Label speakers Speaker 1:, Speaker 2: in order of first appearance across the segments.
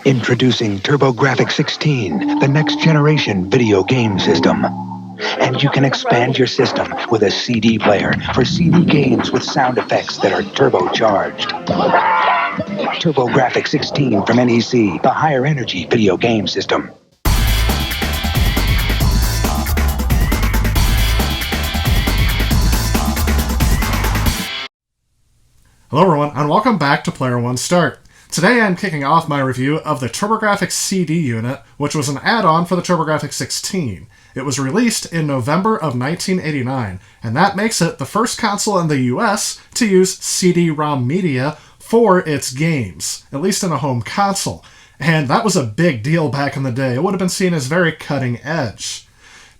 Speaker 1: Introducing Turbografx 16, the next generation video game system. And you can expand your system with a CD player for CD games with sound effects that are turbocharged. Turbografx 16 from NEC, the higher energy video game system.
Speaker 2: Hello everyone, and welcome back to Player One Start. Today I'm kicking off my review of the Turbografx CD unit, which was an add-on for the Turbografx 16. It was released in November of 1989, and that makes it the first console in the US to use CD-ROM media for its games, at least in a home console. And that was a big deal back in the day. It would have been seen as very cutting edge.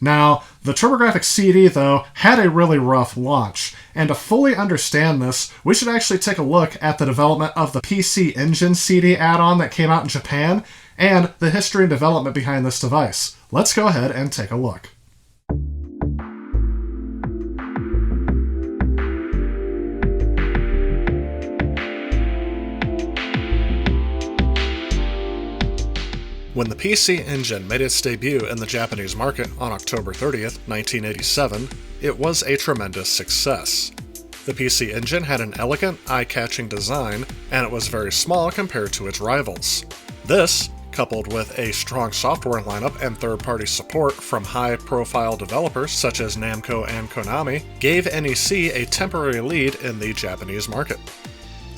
Speaker 2: Now, the Turbografx CD, though, had a really rough launch, and to fully understand this, we should actually take a look at the development of the PC Engine CD add-on that came out in Japan, and the history and development behind this device. Let's go ahead and take a look. When the PC Engine made its debut in the Japanese market on October 30th, 1987, it was a tremendous success. The PC Engine had an elegant, eye-catching design, and it was very small compared to its rivals. This, coupled with a strong software lineup and third-party support from high-profile developers such as Namco and Konami, gave NEC a temporary lead in the Japanese market.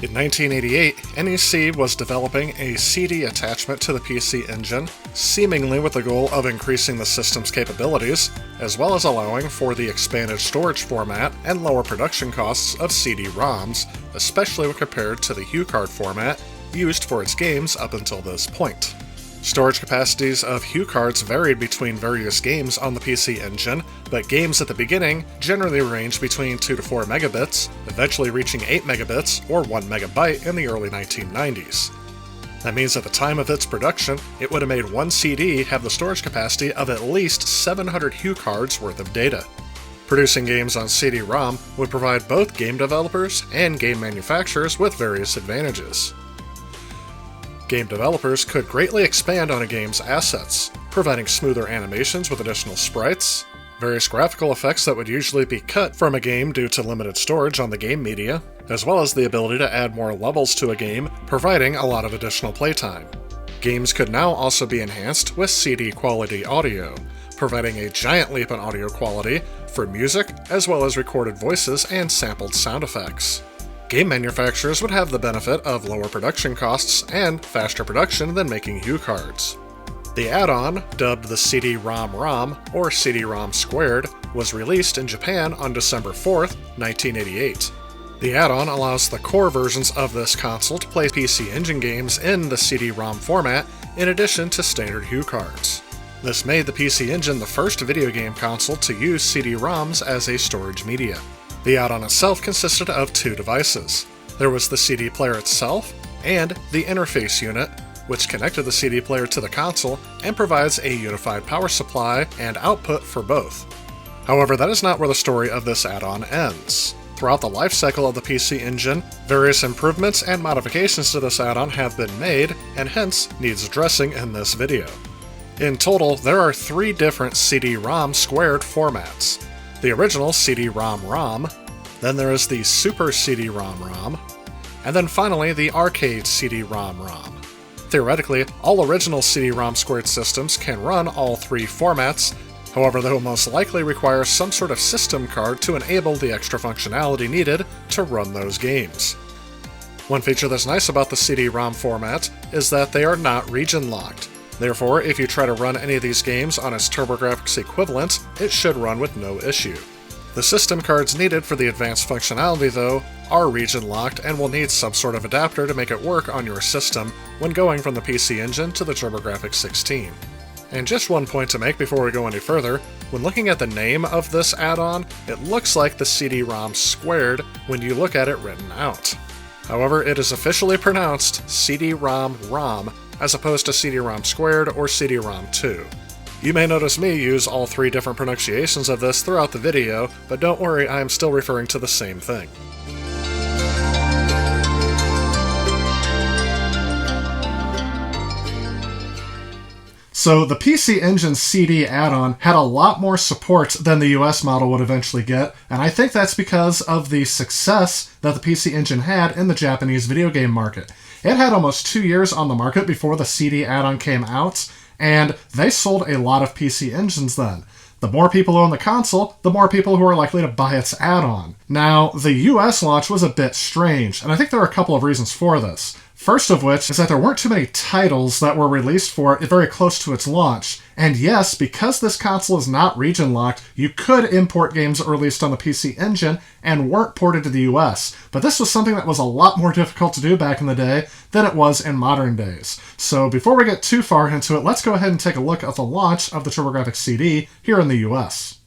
Speaker 2: In 1988, NEC was developing a CD attachment to the PC Engine, seemingly with the goal of increasing the system's capabilities, as well as allowing for the expanded storage format and lower production costs of CD-ROMs, especially when compared to the HuCard format used for its games up until this point. Storage capacities of HuCards varied between various games on the PC Engine, but games at the beginning generally ranged between 2 to 4 megabits, eventually reaching 8 megabits or 1 megabyte in the early 1990s. That means at the time of its production, it would have made one CD have the storage capacity of at least 700 HuCards worth of data. Producing games on CD-ROM would provide both game developers and game manufacturers with various advantages. Game developers could greatly expand on a game's assets, providing smoother animations with additional sprites, various graphical effects that would usually be cut from a game due to limited storage on the game media, as well as the ability to add more levels to a game, providing a lot of additional playtime. Games could now also be enhanced with CD-quality audio, providing a giant leap in audio quality for music, as well as recorded voices and sampled sound effects. Game manufacturers would have the benefit of lower production costs and faster production than making HuCards. The add-on, dubbed the CD-ROM-ROM or CD-ROM Squared, was released in Japan on December 4th, 1988. The add-on allows the core versions of this console to play PC Engine games in the CD-ROM format in addition to standard HuCards. This made the PC Engine the first video game console to use CD-ROMs as a storage media. The add-on itself consisted of two devices. There was the CD player itself, and the interface unit, which connected the CD player to the console and provides a unified power supply and output for both. However, that is not where the story of this add-on ends. Throughout the lifecycle of the PC Engine, various improvements and modifications to this add-on have been made, and hence needs addressing in this video. In total, there are 3 different CD-ROM Squared formats. The original CD-ROM-ROM, then there is the Super CD-ROM-ROM, and then finally the Arcade CD-ROM-ROM. Theoretically, all original CD-ROM Squared systems can run all 3 formats, however they will most likely require some sort of system card to enable the extra functionality needed to run those games. One feature that's nice about the CD-ROM format is that they are not region-locked. Therefore, if you try to run any of these games on its Turbografx equivalent, it should run with no issue. The system cards needed for the advanced functionality, though, are region-locked and will need some sort of adapter to make it work on your system when going from the PC Engine to the Turbografx 16. And just one point to make before we go any further, when looking at the name of this add-on, it looks like the CD-ROM Squared when you look at it written out. However, it is officially pronounced CD-ROM-ROM as opposed to CD-ROM Squared or CD-ROM2. You may notice me use all 3 different pronunciations of this throughout the video, but don't worry, I am still referring to the same thing. So the PC Engine CD add-on had a lot more support than the US model would eventually get, and I think that's because of the success that the PC Engine had in the Japanese video game market. It had almost 2 years on the market before the CD add-on came out, and they sold a lot of PC Engines then. The more people own the console, the more people who are likely to buy its add-on. Now, the US launch was a bit strange, and I think there are a couple of reasons for this. First of which is that there weren't too many titles that were released for it very close to its launch. And yes, because this console is not region-locked, you could import games released on the PC Engine and weren't ported to the US. But this was something that was a lot more difficult to do back in the day than it was in modern days. So before we get too far into it, let's go ahead and take a look at the launch of the Turbografx CD here in the US.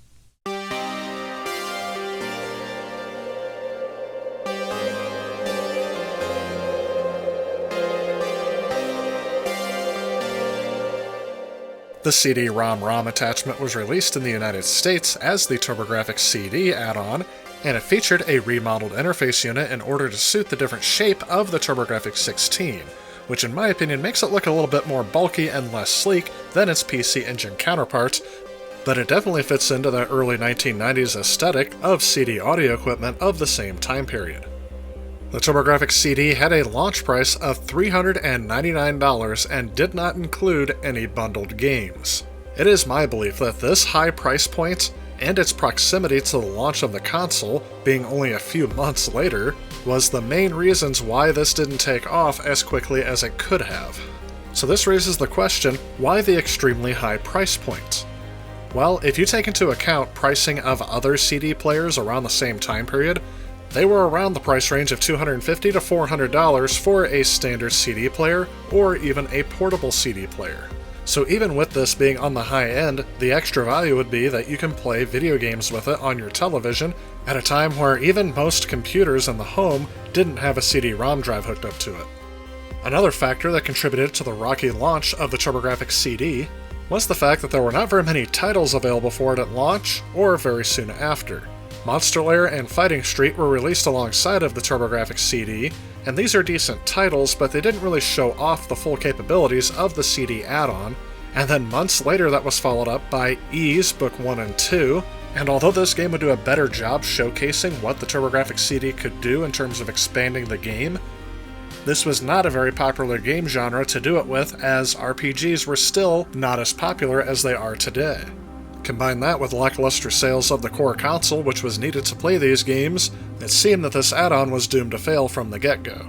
Speaker 2: The CD-ROM attachment was released in the United States as the Turbografx CD add-on, and it featured a remodeled interface unit in order to suit the different shape of the Turbografx 16, which in my opinion makes it look a little bit more bulky and less sleek than its PC Engine counterparts, but it definitely fits into that early 1990s aesthetic of CD audio equipment of the same time period. The Turbografx CD had a launch price of $399 and did not include any bundled games. It is my belief that this high price point, and its proximity to the launch of the console, being only a few months later, was the main reasons why this didn't take off as quickly as it could have. So this raises the question, why the extremely high price point? Well, if you take into account pricing of other CD players around the same time period, they were around the price range of $250 to $400 for a standard CD player, or even a portable CD player. So even with this being on the high end, the extra value would be that you can play video games with it on your television at a time where even most computers in the home didn't have a CD-ROM drive hooked up to it. Another factor that contributed to the rocky launch of the Turbografx CD was the fact that there were not very many titles available for it at launch, or very soon after. Monster Lair and Fighting Street were released alongside of the Turbografx CD, and these are decent titles, but they didn't really show off the full capabilities of the CD add-on. And then months later that was followed up by Ys Book 1 and 2, and although this game would do a better job showcasing what the Turbografx CD could do in terms of expanding the game, this was not a very popular game genre to do it with, as RPGs were still not as popular as they are today. Combine that with lackluster sales of the core console, which was needed to play these games, it seemed that this add-on was doomed to fail from the get-go.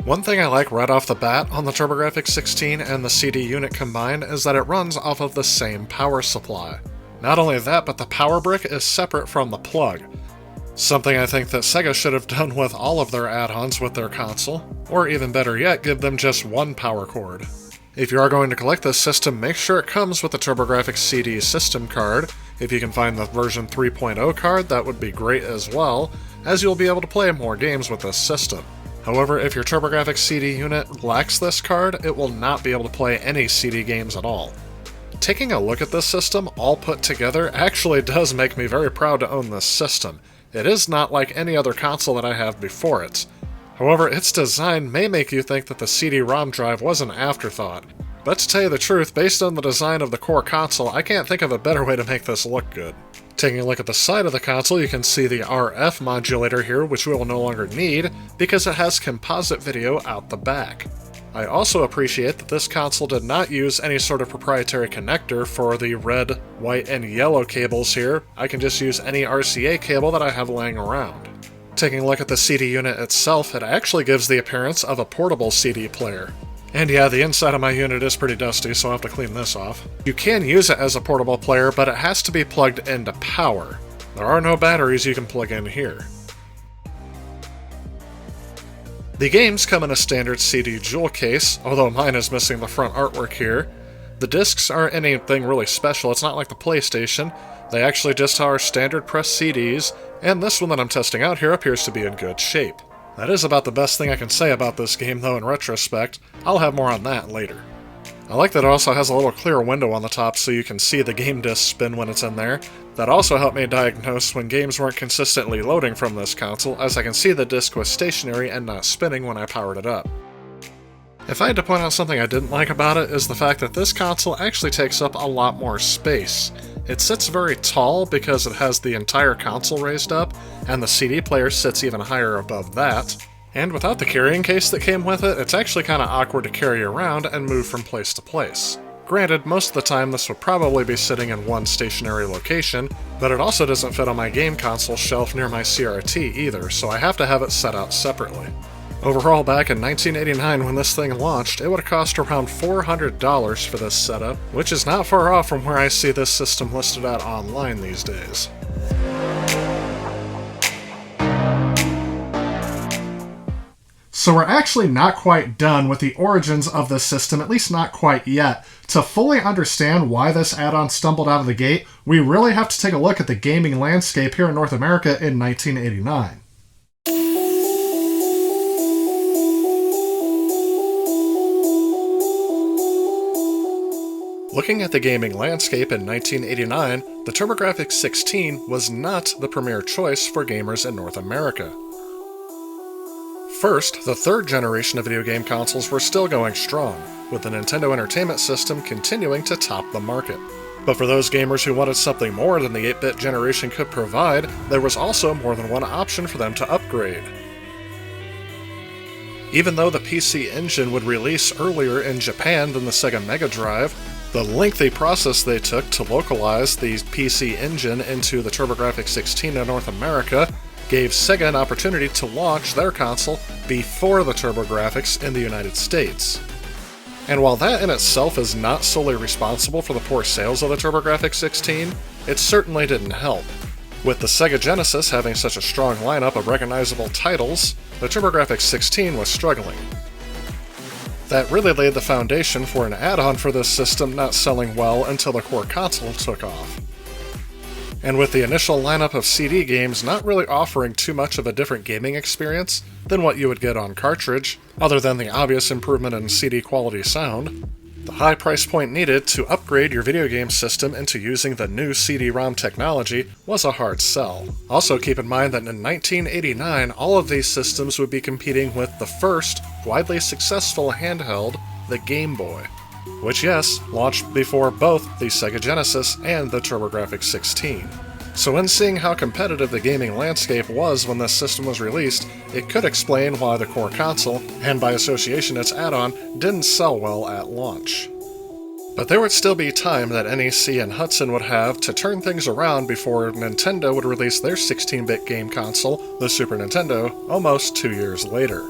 Speaker 2: One thing I like right off the bat on the Turbografx 16 and the CD unit combined is that it runs off of the same power supply. Not only that, but the power brick is separate from the plug. Something I think that Sega should have done with all of their add-ons with their console, or even better yet, give them just one power cord. If you are going to collect this system, make sure it comes with the Turbografx CD system card. If you can find the version 3.0 card, that would be great as well, as you'll be able to play more games with this system. However, if your Turbografx CD unit lacks this card, it will not be able to play any CD games at all. Taking a look at this system, all put together, actually does make me very proud to own this system. It is not like any other console that I have before it. However, its design may make you think that the CD-ROM drive was an afterthought. But to tell you the truth, based on the design of the core console, I can't think of a better way to make this look good. Taking a look at the side of the console, you can see the RF modulator here, which we will no longer need, because it has composite video out the back. I also appreciate that this console did not use any sort of proprietary connector for the red, white, and yellow cables here. I can just use any RCA cable that I have laying around. Taking a look at the CD unit itself, it actually gives the appearance of a portable CD player. And yeah, the inside of my unit is pretty dusty, so I'll have to clean this off. You can use it as a portable player, but it has to be plugged into power. There are no batteries you can plug in here. The games come in a standard CD jewel case, although mine is missing the front artwork here. The discs aren't anything really special, it's not like the PlayStation. They actually just are standard press CDs, and this one that I'm testing out here appears to be in good shape. That is about the best thing I can say about this game though in retrospect. I'll have more on that later. I like that it also has a little clear window on the top so you can see the game disc spin when it's in there. That also helped me diagnose when games weren't consistently loading from this console, as I can see the disc was stationary and not spinning when I powered it up. If I had to point out something I didn't like about it, is the fact that this console actually takes up a lot more space. It sits very tall because it has the entire console raised up, and the CD player sits even higher above that. And without the carrying case that came with it, it's actually kind of awkward to carry around and move from place to place. Granted, most of the time this would probably be sitting in one stationary location, but it also doesn't fit on my game console shelf near my CRT either, so I have to have it set out separately. Overall, back in 1989 when this thing launched, it would have cost around $400 for this setup, which is not far off from where I see this system listed at online these days. So we're actually not quite done with the origins of this system, at least not quite yet. To fully understand why this add-on stumbled out of the gate, we really have to take a look at the gaming landscape here in North America in 1989. Looking at the gaming landscape in 1989, the Turbografx 16 was not the premier choice for gamers in North America. First, the third generation of video game consoles were still going strong, with the Nintendo Entertainment System continuing to top the market. But for those gamers who wanted something more than the 8-bit generation could provide, there was also more than one option for them to upgrade. Even though the PC Engine would release earlier in Japan than the Sega Mega Drive, the lengthy process they took to localize the PC Engine into the Turbografx 16 in North America gave Sega an opportunity to launch their console before the Turbografx in the United States. And while that in itself is not solely responsible for the poor sales of the Turbografx 16, it certainly didn't help. With the Sega Genesis having such a strong lineup of recognizable titles, the Turbografx 16 was struggling. That really laid the foundation for an add-on for this system not selling well until the core console took off. And with the initial lineup of CD games not really offering too much of a different gaming experience than what you would get on cartridge, other than the obvious improvement in CD quality sound, the high price point needed to upgrade your video game system into using the new CD-ROM technology was a hard sell. Also keep in mind that in 1989, all of these systems would be competing with the first widely successful handheld, the Game Boy, which yes, launched before both the Sega Genesis and the Turbografx 16. So when seeing how competitive the gaming landscape was when this system was released, it could explain why the core console, and by association its add-on, didn't sell well at launch. But there would still be time that NEC and Hudson would have to turn things around before Nintendo would release their 16-bit game console, the Super Nintendo, almost 2 years later.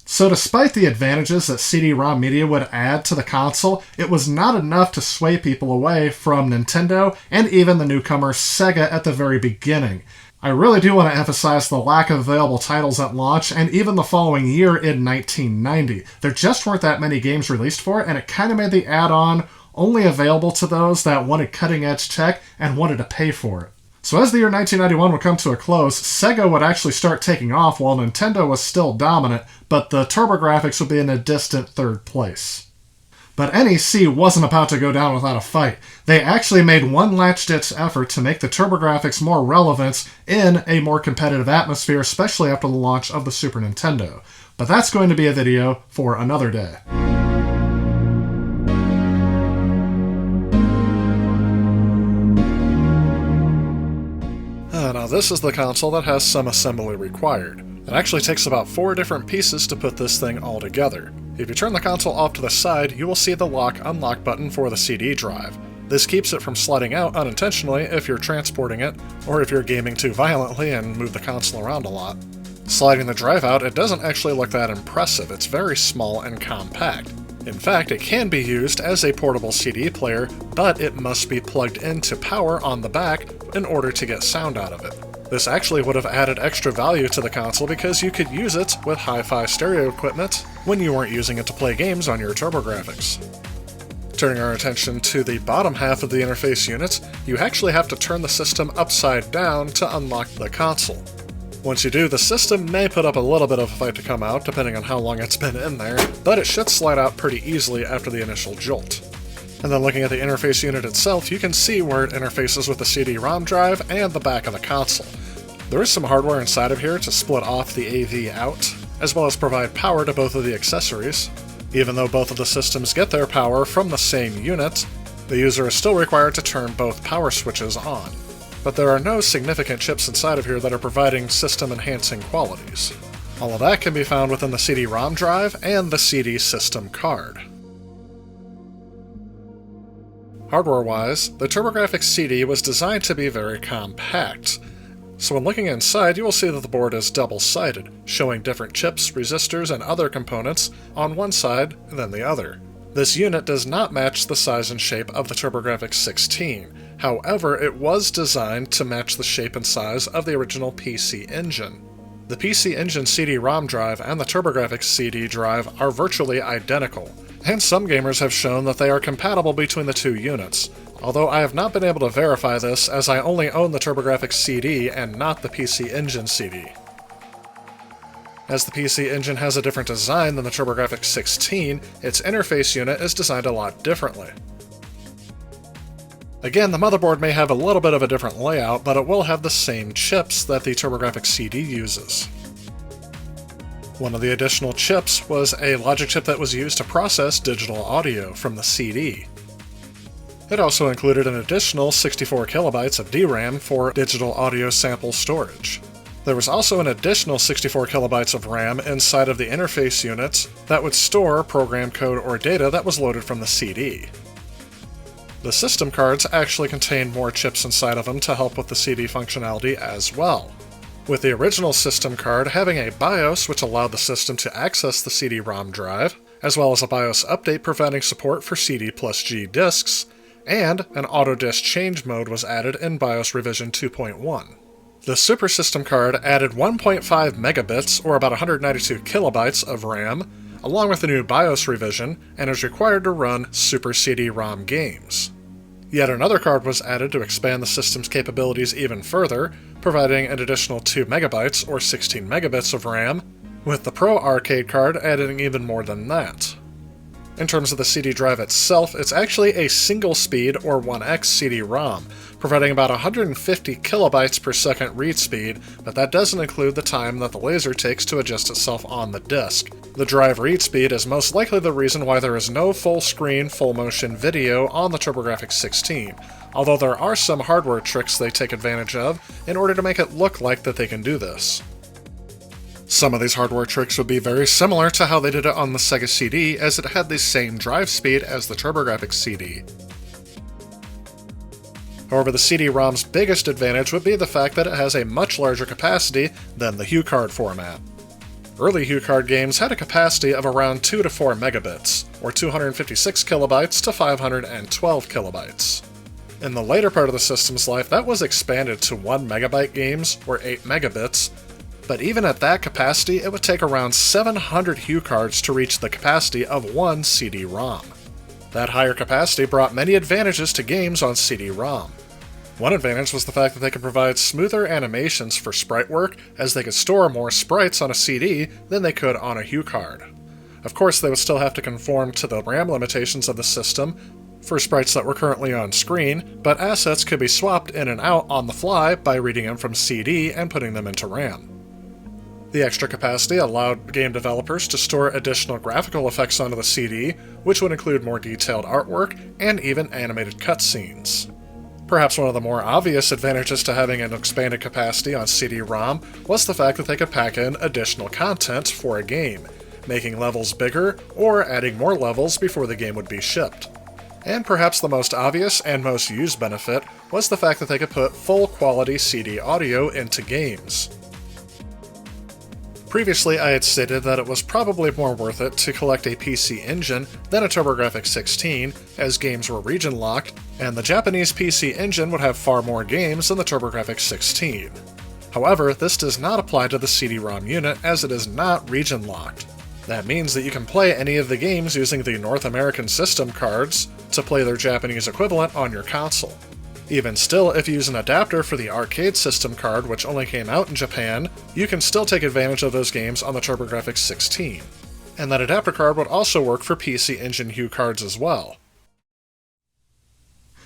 Speaker 2: So despite the advantages that CD-ROM media would add to the console, it was not enough to sway people away from Nintendo and even the newcomer Sega at the very beginning. I really do want to emphasize the lack of available titles at launch and even the following year in 1990. There just weren't that many games released for it, and it kind of made the add-on only available to those that wanted cutting-edge tech and wanted to pay for it. So as the year 1991 would come to a close, Sega would actually start taking off while Nintendo was still dominant, but the Turbografx would be in a distant third place. But NEC wasn't about to go down without a fight. They actually made one last-ditch effort to make the Turbografx more relevant in a more competitive atmosphere, especially after the launch of the Super Nintendo. But that's going to be a video for another day. Now this is the console that has some assembly required. It actually takes about 4 different pieces to put this thing all together. If you turn the console off to the side, you will see the lock-unlock button for the CD drive. This keeps it from sliding out unintentionally if you're transporting it, or if you're gaming too violently and move the console around a lot. Sliding the drive out, it doesn't actually look that impressive. It's very small and compact. In fact, it can be used as a portable CD player, but it must be plugged into power on the back in order to get sound out of it. This actually would have added extra value to the console because you could use it with hi-fi stereo equipment when you weren't using it to play games on your Turbografx. Turning our attention to the bottom half of the interface unit, you actually have to turn the system upside down to unlock the console. Once you do, the system may put up a little bit of a fight to come out, depending on how long it's been in there, but it should slide out pretty easily after the initial jolt. And then looking at the interface unit itself, you can see where it interfaces with the CD-ROM drive and the back of the console. There is some hardware inside of here to split off the AV out, as well as provide power to both of the accessories. Even though both of the systems get their power from the same unit, the user is still required to turn both power switches on. But there are no significant chips inside of here that are providing system-enhancing qualities. All of that can be found within the CD-ROM drive and the CD system card. Hardware-wise, the Turbografx CD was designed to be very compact, so when looking inside you will see that the board is double-sided, showing different chips, resistors, and other components on one side and then the other. This unit does not match the size and shape of the Turbografx 16, however it was designed to match the shape and size of the original PC Engine. The PC Engine CD-ROM drive and the Turbografx CD drive are virtually identical, and some gamers have shown that they are compatible between the two units, although I have not been able to verify this as I only own the Turbografx CD and not the PC Engine CD. As the PC Engine has a different design than the Turbografx 16, its interface unit is designed a lot differently. Again, the motherboard may have a little bit of a different layout, but it will have the same chips that the Turbografx CD uses. One of the additional chips was a logic chip that was used to process digital audio from the CD. It also included an additional 64 kilobytes of DRAM for digital audio sample storage. There was also an additional 64 kilobytes of RAM inside of the interface units that would store program code or data that was loaded from the CD. The system cards actually contain more chips inside of them to help with the CD functionality as well, with the original system card having a BIOS which allowed the system to access the CD-ROM drive, as well as a BIOS update providing support for CD+G disks, and an auto-disk change mode was added in BIOS revision 2.1. The Super System card added 1.5 megabits, or about 192 kilobytes of RAM, along with the new BIOS revision, and is required to run Super CD-ROM Games. Yet another card was added to expand the system's capabilities even further, providing an additional 2 megabytes, or 16 megabits of RAM, with the Pro Arcade card adding even more than that. In terms of the CD drive itself, it's actually a single-speed, or 1x CD-ROM, providing about 150 kilobytes per second read speed, but that doesn't include the time that the laser takes to adjust itself on the disk. The drive read speed is most likely the reason why there is no full-screen, full-motion video on the Turbografx 16, although there are some hardware tricks they take advantage of in order to make it look like that they can do this. Some of these hardware tricks would be very similar to how they did it on the Sega CD, as it had the same drive speed as the Turbografx CD. However, the CD-ROM's biggest advantage would be the fact that it has a much larger capacity than the HuCard format. Early HuCard games had a capacity of around 2 to 4 megabits, or 256 kilobytes to 512 kilobytes. In the later part of the system's life, that was expanded to 1 megabyte games, or 8 megabits, but even at that capacity, it would take around 700 HuCards to reach the capacity of one CD-ROM. That higher capacity brought many advantages to games on CD-ROM. One advantage was the fact that they could provide smoother animations for sprite work, as they could store more sprites on a CD than they could on a HuCard. Of course, they would still have to conform to the RAM limitations of the system for sprites that were currently on screen, but assets could be swapped in and out on the fly by reading them from CD and putting them into RAM. The extra capacity allowed game developers to store additional graphical effects onto the CD, which would include more detailed artwork and even animated cutscenes. Perhaps one of the more obvious advantages to having an expanded capacity on CD-ROM was the fact that they could pack in additional content for a game, making levels bigger or adding more levels before the game would be shipped. And perhaps the most obvious and most used benefit was the fact that they could put full-quality CD audio into games. Previously, I had stated that it was probably more worth it to collect a PC Engine than a Turbografx 16, as games were region-locked, and the Japanese PC Engine would have far more games than the Turbografx 16. However, this does not apply to the CD-ROM unit, as it is not region-locked. That means that you can play any of the games using the North American system cards, to play their Japanese equivalent on your console. Even still, if you use an adapter for the arcade system card, which only came out in Japan, you can still take advantage of those games on the Turbografx 16. And that adapter card would also work for PC Engine Hue cards as well.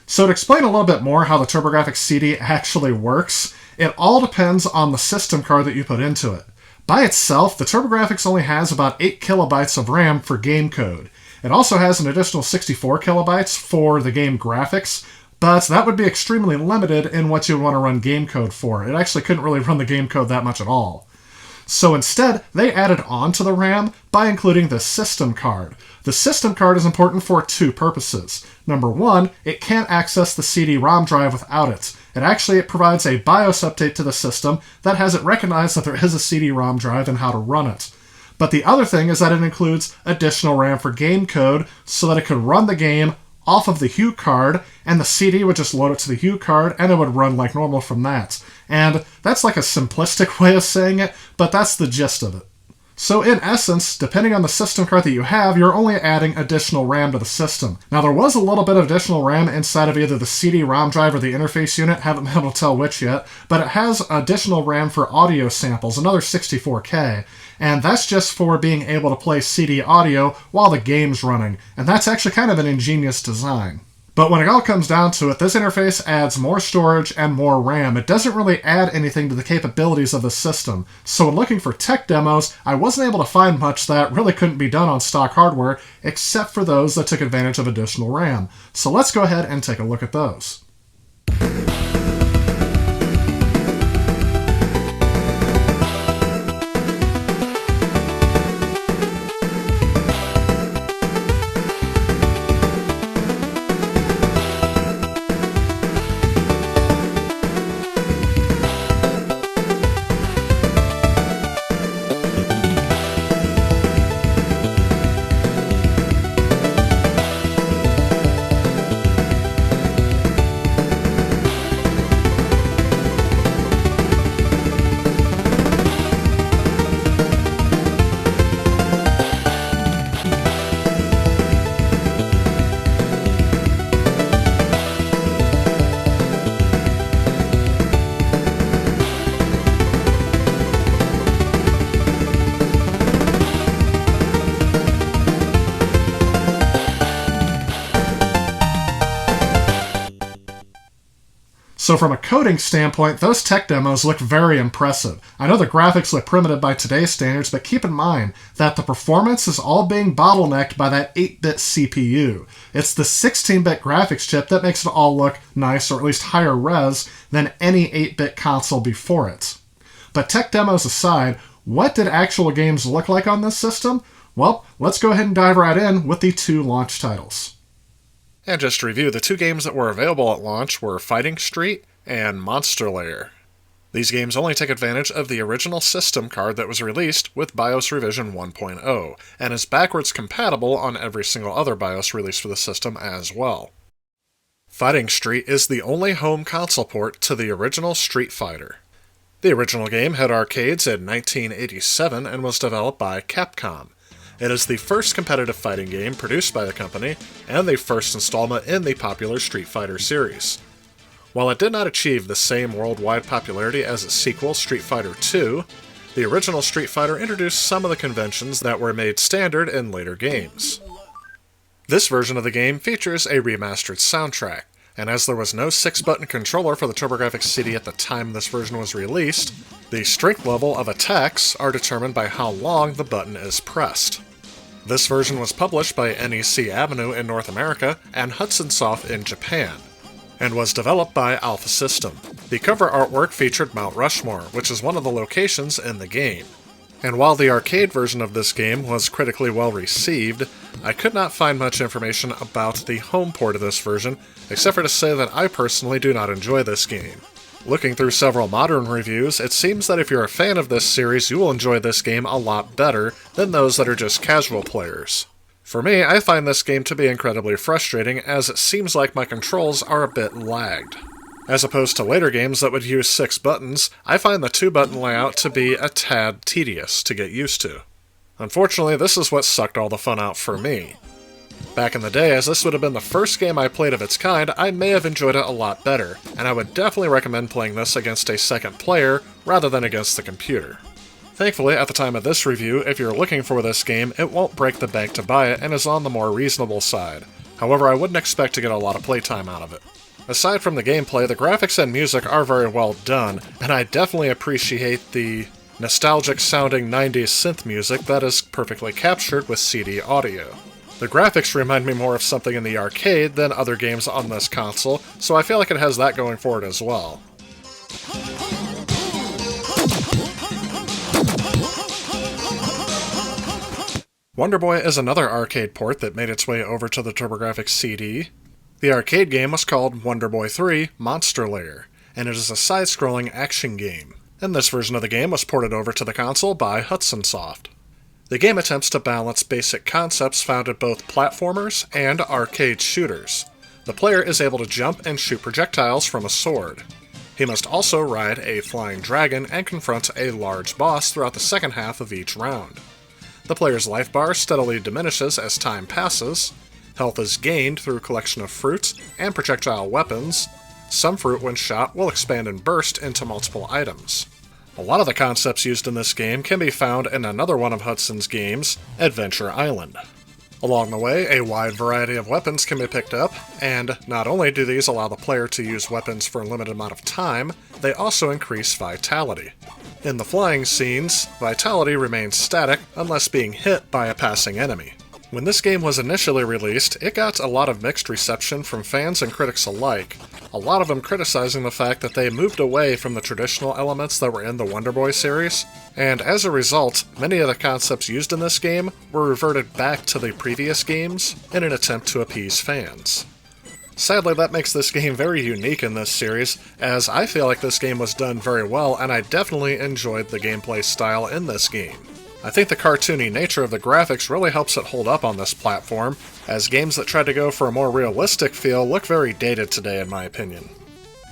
Speaker 3: So to explain a little bit more how the Turbografx CD actually works, it all depends on the system card that you put into it. By itself, the Turbografx only has about 8 kilobytes of RAM for game code. It also has an additional 64 kilobytes for the game graphics, but that would be extremely limited in what you would want to run game code for. It actually couldn't really run the game code that much at all. So instead, they added on to the RAM by including the system card. The system card is important for two purposes. Number one, it can't access the CD-ROM drive without it. It provides a BIOS update to the system that has it recognize that there is a CD-ROM drive and how to run it. But the other thing is that it includes additional RAM for game code so that it could run the game off of the Hue card, and the CD would just load it to the Hue card, and it would run like normal from that. And that's like a simplistic way of saying it, but that's the gist of it. So in essence, depending on the system card that you have, you're only adding additional RAM to the system. Now there was a little bit of additional RAM inside of either the CD-ROM drive or the interface unit, haven't been able to tell which yet, but it has additional RAM for audio samples, another 64K. And that's just for being able to play CD audio while the game's running, and that's actually kind of an ingenious design. But when it all comes down to it, this interface adds more storage and more RAM. It doesn't really add anything to the capabilities of the system. So when looking for tech demos, I wasn't able to find much that really couldn't be done on stock hardware, except for those that took advantage of additional RAM. So let's go ahead and take a look at those. So from a coding standpoint, those tech demos look very impressive. I know the graphics look primitive by today's standards, but keep in mind that the performance is all being bottlenecked by that 8-bit CPU. It's the 16-bit graphics chip that makes it all look nice, or at least higher res, than any 8-bit console before it. But tech demos aside, what did actual games look like on this system? Well, let's go ahead and dive right in with the two launch titles.
Speaker 2: And just to review, the two games that were available at launch were Fighting Street and Monster Lair. These games only take advantage of the original system card that was released with BIOS Revision 1.0, and is backwards compatible on every single other BIOS release for the system as well. Fighting Street is the only home console port to the original Street Fighter. The original game had arcades in 1987 and was developed by Capcom. It is the first competitive fighting game produced by the company, and the first installment in the popular Street Fighter series. While it did not achieve the same worldwide popularity as its sequel, Street Fighter II, the original Street Fighter introduced some of the conventions that were made standard in later games. This version of the game features a remastered soundtrack, and as there was no 6-button controller for the Turbografx CD at the time this version was released, the strength level of attacks are determined by how long the button is pressed. This version was published by NEC Avenue in North America and Hudson Soft in Japan, and was developed by Alpha System. The cover artwork featured Mount Rushmore, which is one of the locations in the game. And while the arcade version of this game was critically well received, I could not find much information about the home port of this version, except for to say that I personally do not enjoy this game. Looking through several modern reviews, it seems that if you're a fan of this series, you will enjoy this game a lot better than those that are just casual players. For me, I find this game to be incredibly frustrating, as it seems like my controls are a bit lagged. As opposed to later games that would use 6 buttons, I find the 2-button layout to be a tad tedious to get used to. Unfortunately, this is what sucked all the fun out for me. Back in the day, as this would have been the first game I played of its kind, I may have enjoyed it a lot better, and I would definitely recommend playing this against a second player rather than against the computer. Thankfully, at the time of this review, if you're looking for this game, it won't break the bank to buy it and is on the more reasonable side. However, I wouldn't expect to get a lot of playtime out of it. Aside from the gameplay, the graphics and music are very well done, and I definitely appreciate the nostalgic-sounding 90s synth music that is perfectly captured with CD audio. The graphics remind me more of something in the arcade than other games on this console, so I feel like it has that going for it as well. Wonder Boy is another arcade port that made its way over to the Turbografx CD. The arcade game was called Wonder Boy 3 Monster Lair, and it is a side-scrolling action game. And this version of the game was ported over to the console by Hudson Soft. The game attempts to balance basic concepts found in both platformers and arcade shooters. The player is able to jump and shoot projectiles from a sword. He must also ride a flying dragon and confront a large boss throughout the second half of each round. The player's life bar steadily diminishes as time passes. Health is gained through collection of fruits and projectile weapons. Some fruit, when shot, will expand and burst into multiple items. A lot of the concepts used in this game can be found in another one of Hudson's games, Adventure Island. Along the way, a wide variety of weapons can be picked up, and not only do these allow the player to use weapons for a limited amount of time, they also increase vitality. In the flying scenes, vitality remains static unless being hit by a passing enemy. When this game was initially released, it got a lot of mixed reception from fans and critics alike, a lot of them criticizing the fact that they moved away from the traditional elements that were in the Wonder Boy series, and as a result, many of the concepts used in this game were reverted back to the previous games in an attempt to appease fans. Sadly, that makes this game very unique in this series, as I feel like this game was done very well and I definitely enjoyed the gameplay style in this game. I think the cartoony nature of the graphics really helps it hold up on this platform, as games that try to go for a more realistic feel look very dated today in my opinion.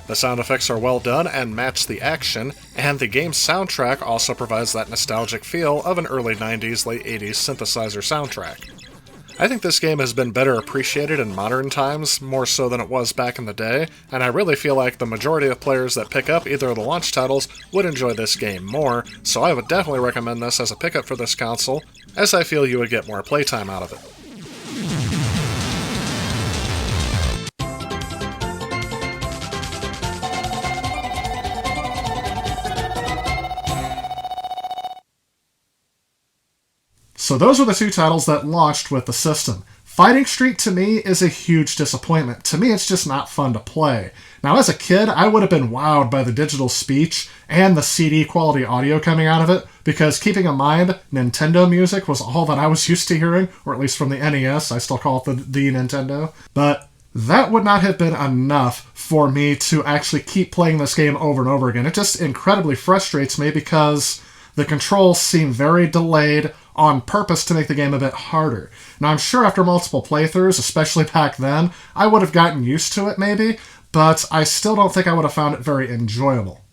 Speaker 2: The sound effects are well done and match the action, and the game's soundtrack also provides that nostalgic feel of an early 90s, late 80s synthesizer soundtrack. I think this game has been better appreciated in modern times, more so than it was back in the day, and I really feel like the majority of players that pick up either of the launch titles would enjoy this game more, so I would definitely recommend this as a pickup for this console, as I feel you would get more playtime out of it.
Speaker 3: So those were the two titles that launched with the system. Fighting Street to me is a huge disappointment. To me, it's just not fun to play. Now, as a kid, I would have been wowed by the digital speech and the CD quality audio coming out of it, because keeping in mind, Nintendo music was all that I was used to hearing, or at least from the NES, I still call it the Nintendo. But that would not have been enough for me to actually keep playing this game over and over again. It just incredibly frustrates me because the controls seem very delayed on purpose to make the game a bit harder. Now, I'm sure after multiple playthroughs, especially back then, I would have gotten used to it maybe, but I still don't think I would have found it very enjoyable.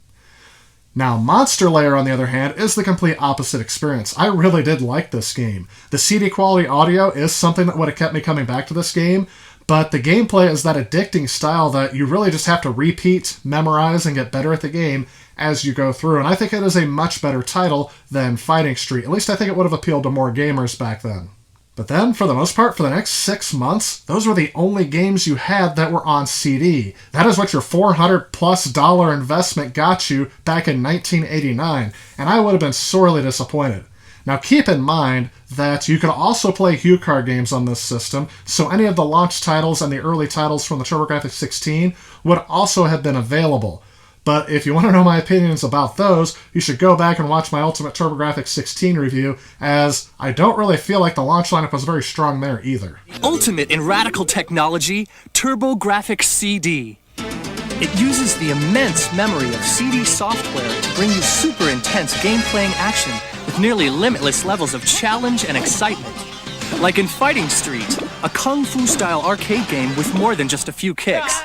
Speaker 3: Now, Monster Lair, on the other hand, is the complete opposite experience. I really did like this game. The CD quality audio is something that would have kept me coming back to this game, but the gameplay is that addicting style that you really just have to repeat, memorize, and get better at the game as you go through. And I think it is a much better title than Fighting Street. At least I think it would have appealed to more gamers back then. But then, for the most part, for the next 6 months, those were the only games you had that were on CD. That is what your $400+ investment got you back in 1989, and I would have been sorely disappointed. Now keep in mind that you could also play HuCard games on this system, so any of the launch titles and the early titles from the Turbografx 16 would also have been available. But if you want to know my opinions about those, you should go back and watch my Ultimate Turbografx 16 review, as I don't really feel like the launch lineup was very strong there either.
Speaker 4: Ultimate in radical technology, Turbografx CD. It uses the immense memory of CD software to bring you super intense game-playing action with nearly limitless levels of challenge and excitement. Like in Fighting Street, a kung fu-style arcade game with more than just a few kicks.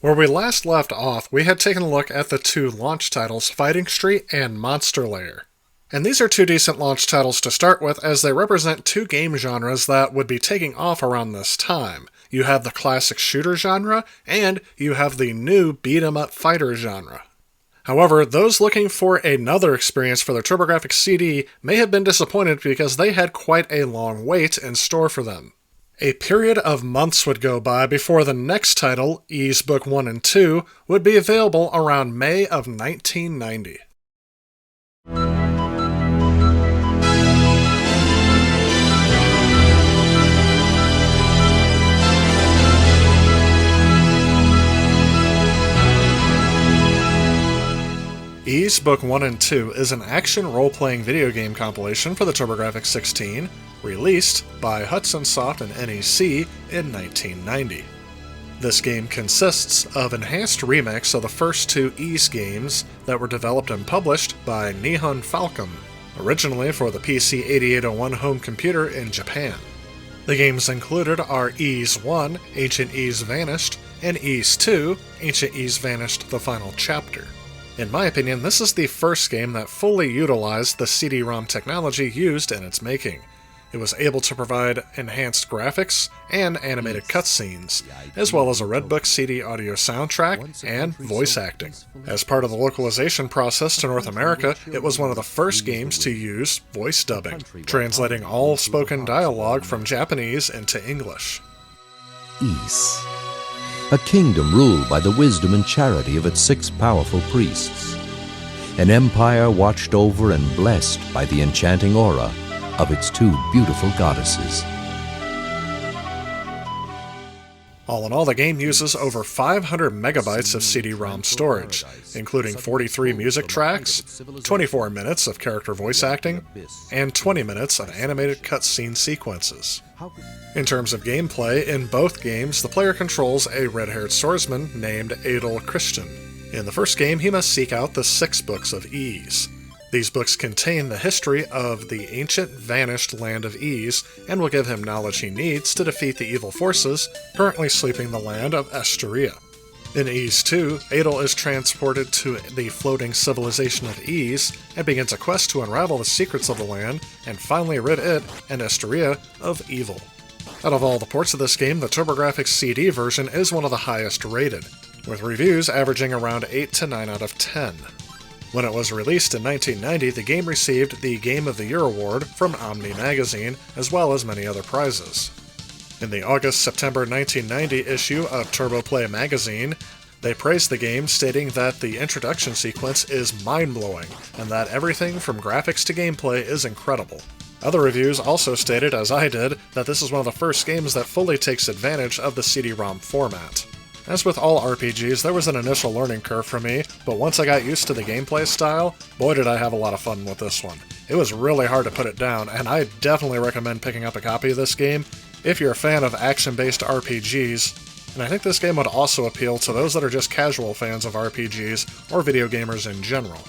Speaker 2: Where we last left off, we had taken a look at the two launch titles, Fighting Street and Monster Lair. And these are two decent launch titles to start with, as they represent two game genres that would be taking off around this time. You have the classic shooter genre, and you have the new beat-em-up fighter genre. However, those looking for another experience for their Turbografx CD may have been disappointed because they had quite a long wait in store for them. A period of months would go by before the next title, Ys Book 1 and 2, would be available around May of 1990. Ys Book 1 and 2 is an action role-playing video game compilation for the Turbografx 16, released by Hudson Soft and NEC in 1990. This game consists of enhanced remakes of the first two Ys games that were developed and published by Nihon Falcom, originally for the PC 8801 home computer in Japan. The games included are Ys 1, Ancient Ys Vanished, and Ys 2, Ancient Ys Vanished: The Final Chapter. In my opinion, this is the first game that fully utilized the CD-ROM technology used in its making. It was able to provide enhanced graphics and animated cutscenes, as well as a Red Book CD audio soundtrack and voice acting. As part of the localization process to North America, it was one of the first games to use voice dubbing, translating all spoken dialogue from Japanese into English.
Speaker 5: Ys, a kingdom ruled by the wisdom and charity of its 6 powerful priests. An empire watched over and blessed by the enchanting aura of its 2 beautiful goddesses.
Speaker 2: All in all, the game uses over 500 megabytes of CD-ROM storage, including 43 music tracks, 24 minutes of character voice acting, and 20 minutes of animated cutscene sequences. In terms of gameplay, in both games, the player controls a red-haired swordsman named Adel Christian. In the first game, he must seek out the 6 books of Ys. These books contain the history of the ancient vanished land of Ys, and will give him knowledge he needs to defeat the evil forces currently sweeping the land of Esteria. In Ys 2, Adel is transported to the floating civilization of Ys and begins a quest to unravel the secrets of the land and finally rid it and Esteria of evil. Out of all the ports of this game, the Turbografx CD version is one of the highest rated, with reviews averaging around 8 to 9 out of 10. When it was released in 1990, the game received the Game of the Year award from Omni magazine, as well as many other prizes. In the August-September 1990 issue of TurboPlay magazine, they praised the game, stating that the introduction sequence is mind-blowing, and that everything from graphics to gameplay is incredible. Other reviews also stated, as I did, that this is one of the first games that fully takes advantage of the CD-ROM format. As with all RPGs, there was an initial learning curve for me, but once I got used to the gameplay style, boy did I have a lot of fun with this one. It was really hard to put it down, and I definitely recommend picking up a copy of this game if you're a fan of action-based RPGs, and I think this game would also appeal to those that are just casual fans of RPGs or video gamers in general.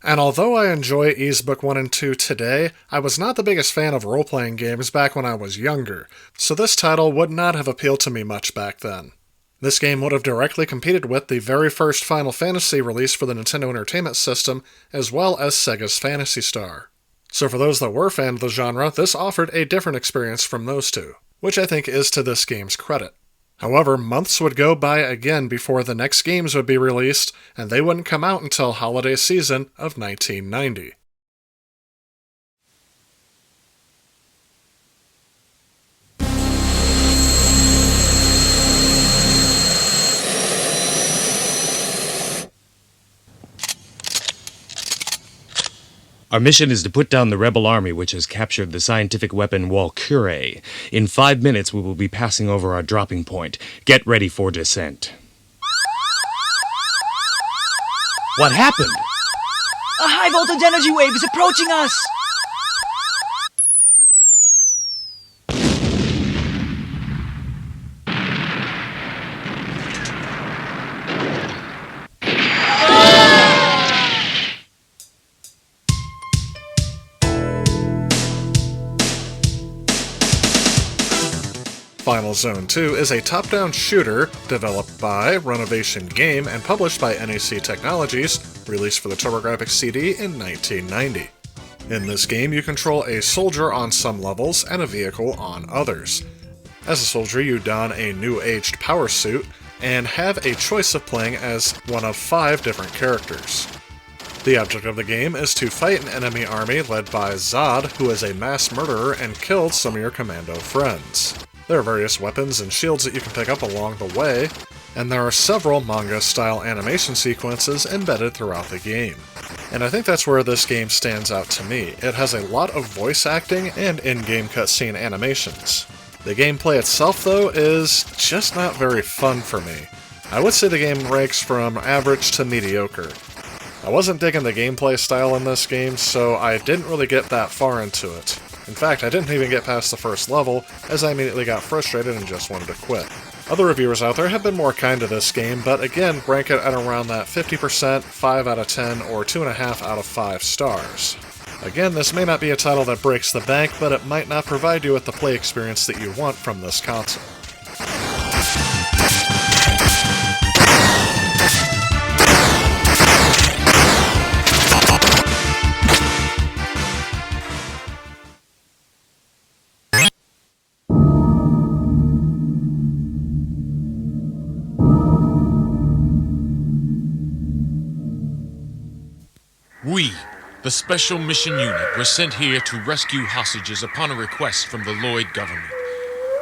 Speaker 2: And although I enjoy Ys Book 1 and 2 today, I was not the biggest fan of role-playing games back when I was younger, so this title would not have appealed to me much back then. This game would have directly competed with the very first Final Fantasy release for the Nintendo Entertainment System, as well as Sega's Phantasy Star. So for those that were fans of the genre, this offered a different experience from those two, which I think is to this game's credit. However, months would go by again before the next games would be released, and they wouldn't come out until holiday season of 1990.
Speaker 6: Our mission is to put down the rebel army which has captured the scientific weapon Walkure. In 5 minutes we will be passing over our dropping point. Get ready for descent. What happened?
Speaker 7: A high-voltage energy wave is approaching us!
Speaker 2: Final Zone 2 is a top-down shooter developed by Renovation Game and published by NEC Technologies, released for the Turbografx CD in 1990. In this game, you control a soldier on some levels and a vehicle on others. As a soldier, you don a new-aged power suit and have a choice of playing as one of 5 different characters. The object of the game is to fight an enemy army led by Zod, who is a mass murderer and killed some of your commando friends. There are various weapons and shields that you can pick up along the way, and there are several manga-style animation sequences embedded throughout the game. And I think that's where this game stands out to me. It has a lot of voice acting and in-game cutscene animations. The gameplay itself, though, is just not very fun for me. I would say the game ranks from average to mediocre. I wasn't digging the gameplay style in this game, so I didn't really get that far into it. In fact, I didn't even get past the first level, as I immediately got frustrated and just wanted to quit. Other reviewers out there have been more kind to this game, but again, rank it at around that 50%, 5 out of 10, or 2.5 out of 5 stars. Again, this may not be a title that breaks the bank, but it might not provide you with the play experience that you want from this console.
Speaker 8: We, the Special Mission Unit, were sent here to rescue hostages upon a request from the Lloyd government.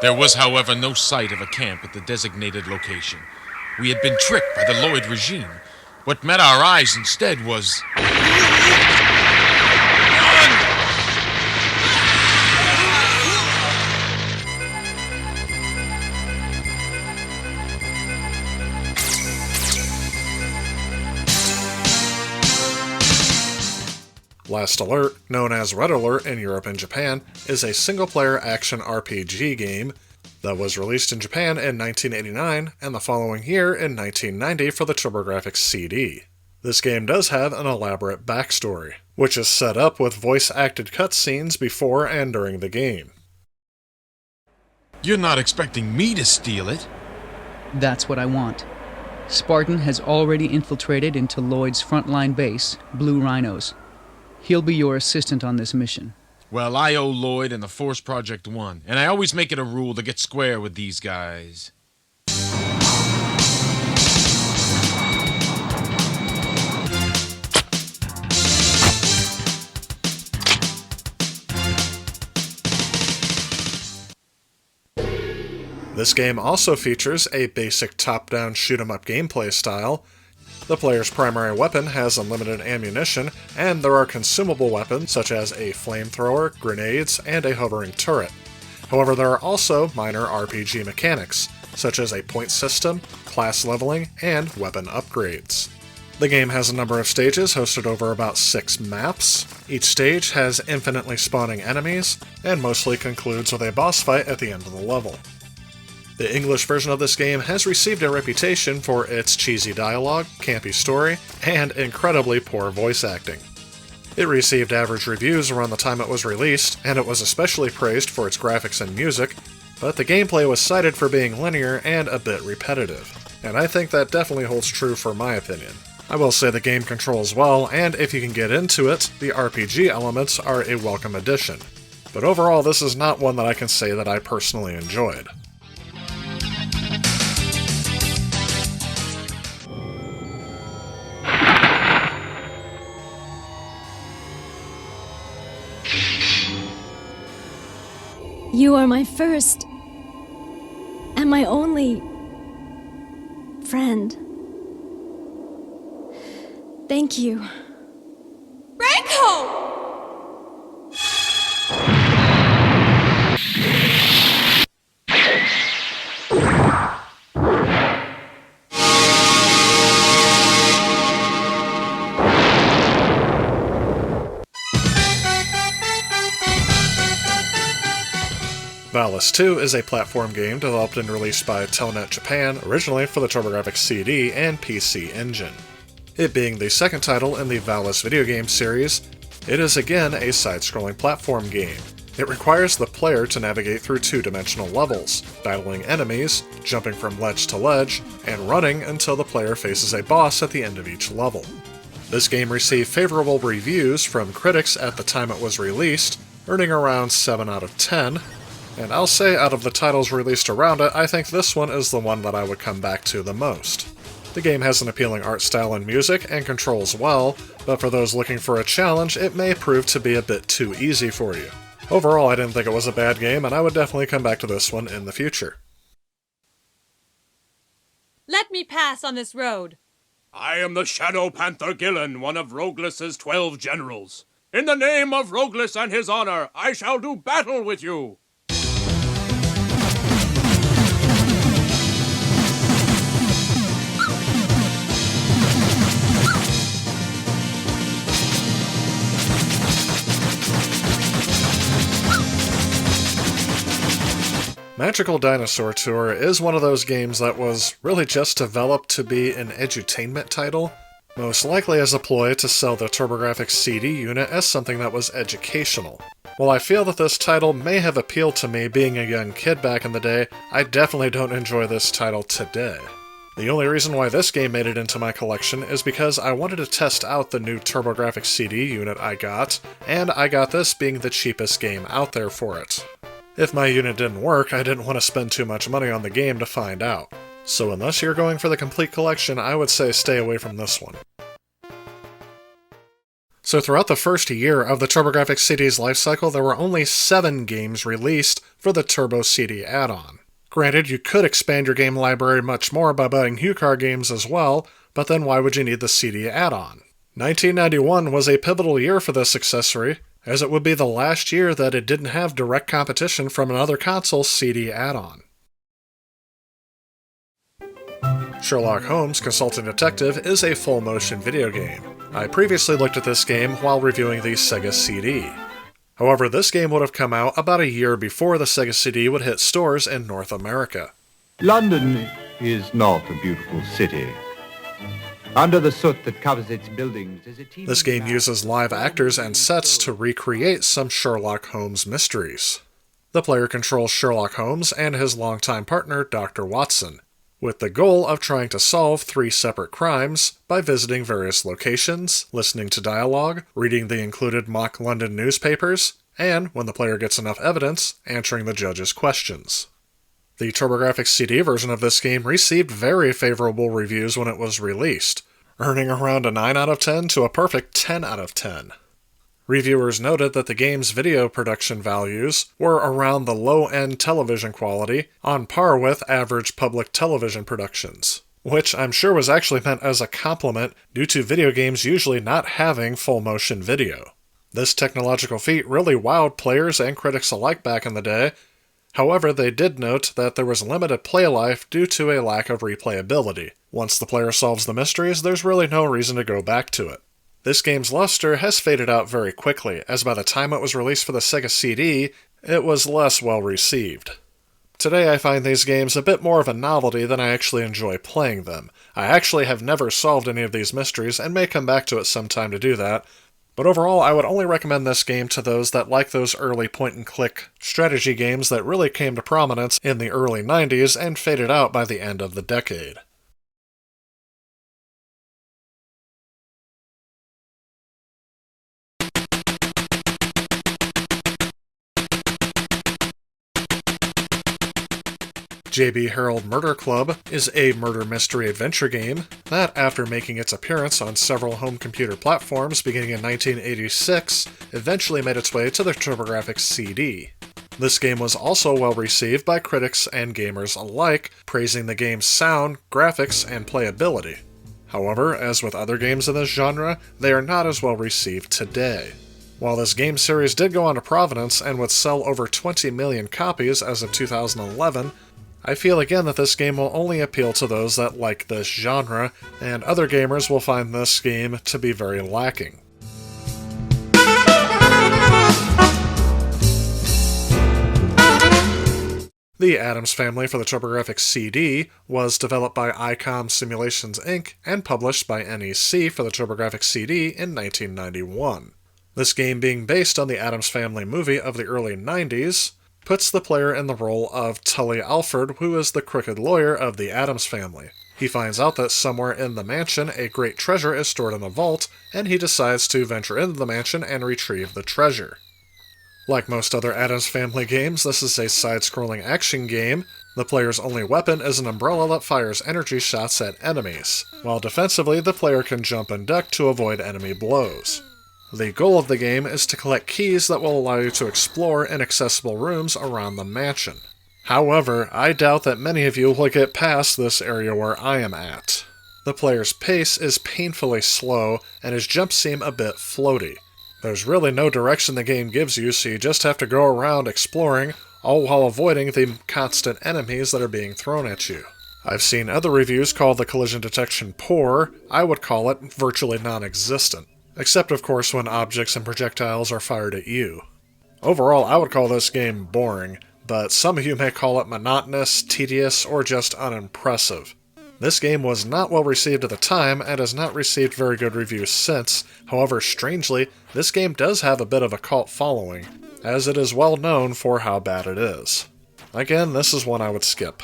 Speaker 8: There was, however, no sight of a camp at the designated location. We had been tricked by the Lloyd regime. What met our eyes instead was...
Speaker 2: Last Alert, known as Red Alert in Europe and Japan, is a single-player action RPG game that was released in Japan in 1989 and the following year in 1990 for the Turbografx CD. This game does have an elaborate backstory, which is set up with voice-acted cutscenes before and during the game.
Speaker 8: You're not expecting me to steal it?
Speaker 7: That's what I want. Spartan has already infiltrated into Lloyd's frontline base, Blue Rhinos. He'll be your assistant on this mission.
Speaker 8: Well, I owe Lloyd and the Force Project 1, and I always make it a rule to get square with these guys.
Speaker 2: This game also features a basic top-down shoot-'em-up gameplay style. The player's primary weapon has unlimited ammunition, and there are consumable weapons such as a flamethrower, grenades, and a hovering turret. However, there are also minor RPG mechanics, such as a point system, class leveling, and weapon upgrades. The game has a number of stages hosted over about 6 maps. Each stage has infinitely spawning enemies, and mostly concludes with a boss fight at the end of the level. The English version of this game has received a reputation for its cheesy dialogue, campy story, and incredibly poor voice acting. It received average reviews around the time it was released, and it was especially praised for its graphics and music, but the gameplay was cited for being linear and a bit repetitive, and I think that definitely holds true for my opinion. I will say the game controls well, and if you can get into it, the RPG elements are a welcome addition. But overall, this is not one that I can say that I personally enjoyed.
Speaker 9: You are my first and my only friend. Thank you.
Speaker 10: Ranko!
Speaker 2: Valis 2 is a platform game developed and released by Telenet Japan, originally for the Turbografx CD and PC Engine. It being the second title in the Valis video game series, it is again a side-scrolling platform game. It requires the player to navigate through two-dimensional levels, battling enemies, jumping from ledge to ledge, and running until the player faces a boss at the end of each level. This game received favorable reviews from critics at the time it was released, earning around 7 out of 10, and I'll say out of the titles released around it, I think this one is the one that I would come back to the most. The game has an appealing art style and music, and controls well, but for those looking for a challenge, it may prove to be a bit too easy for you. Overall, I didn't think it was a bad game, and I would definitely come back to this one in the future.
Speaker 10: Let me pass on this road.
Speaker 11: I am the Shadow Panther Gillen, one of Roguelus's 12 generals. In the name of Roguelus and his honor, I shall do battle with you.
Speaker 2: Magical Dinosaur Tour is one of those games that was really just developed to be an edutainment title, most likely as a ploy to sell the Turbografx CD unit as something that was educational. While I feel that this title may have appealed to me being a young kid back in the day, I definitely don't enjoy this title today. The only reason why this game made it into my collection is because I wanted to test out the new Turbografx CD unit I got, and I got this being the cheapest game out there for it. If my unit didn't work, I didn't want to spend too much money on the game to find out. So unless you're going for the complete collection, I would say stay away from this one. So throughout the first year of the Turbografx CD's lifecycle, there were only 7 games released for the Turbo CD add-on. Granted, you could expand your game library much more by buying HuCard games as well, but then why would you need the CD add-on? 1991 was a pivotal year for this accessory, as it would be the last year that it didn't have direct competition from another console's CD add-on. Sherlock Holmes Consulting Detective is a full-motion video game. I previously looked at this game while reviewing the Sega CD. However, this game would have come out about a year before the Sega CD would hit stores in North America.
Speaker 12: London is not a beautiful city. Under the soot that covers its buildings is a team.
Speaker 2: This game uses live actors and sets to recreate some Sherlock Holmes mysteries. The player controls Sherlock Holmes and his longtime partner, Dr. Watson, with the goal of trying to solve 3 separate crimes by visiting various locations, listening to dialogue, reading the included mock London newspapers, and, when the player gets enough evidence, answering the judge's questions. The Turbografx CD version of this game received very favorable reviews when it was released, earning around a 9 out of 10 to a perfect 10 out of 10. Reviewers noted that the game's video production values were around the low-end television quality, on par with average public television productions, which I'm sure was actually meant as a compliment due to video games usually not having full-motion video. This technological feat really wowed players and critics alike back in the day. However, they did note that there was limited play life due to a lack of replayability. Once the player solves the mysteries, there's really no reason to go back to it. This game's luster has faded out very quickly, as by the time it was released for the Sega CD, it was less well received. Today I find these games a bit more of a novelty than I actually enjoy playing them. I actually have never solved any of these mysteries and may come back to it sometime to do that, but overall I would only recommend this game to those that like those early point-and-click strategy games that really came to prominence in the early 90s and faded out by the end of the decade. J.B. Harold Murder Club is a murder mystery adventure game that, after making its appearance on several home computer platforms beginning in 1986, eventually made its way to the Turbografx CD. This game was also well received by critics and gamers alike, praising the game's sound, graphics, and playability. However, as with other games in this genre, they are not as well received today. While this game series did go on to provenance and would sell over 20 million copies as of 2011, I feel again that this game will only appeal to those that like this genre, and other gamers will find this game to be very lacking. The Addams Family for the Turbografx CD was developed by ICOM Simulations Inc. and published by NEC for the Turbografx CD in 1991. This game, being based on the Addams Family movie of the early 90s, puts the player in the role of Tully Alford, who is the crooked lawyer of the Addams Family. He finds out that somewhere in the mansion a great treasure is stored in a vault, and he decides to venture into the mansion and retrieve the treasure. Like most other Addams Family games, this is a side-scrolling action game. The player's only weapon is an umbrella that fires energy shots at enemies, while defensively the player can jump and duck to avoid enemy blows. The goal of the game is to collect keys that will allow you to explore inaccessible rooms around the mansion. However, I doubt that many of you will get past this area where I am at. The player's pace is painfully slow, and his jumps seem a bit floaty. There's really no direction the game gives you, so you just have to go around exploring, all while avoiding the constant enemies that are being thrown at you. I've seen other reviews call the collision detection poor. I would call it virtually non-existent. Except, of course, when objects and projectiles are fired at you. Overall, I would call this game boring, but some of you may call it monotonous, tedious, or just unimpressive. This game was not well received at the time, and has not received very good reviews since. However, strangely, this game does have a bit of a cult following, as it is well known for how bad it is. Again, this is one I would skip.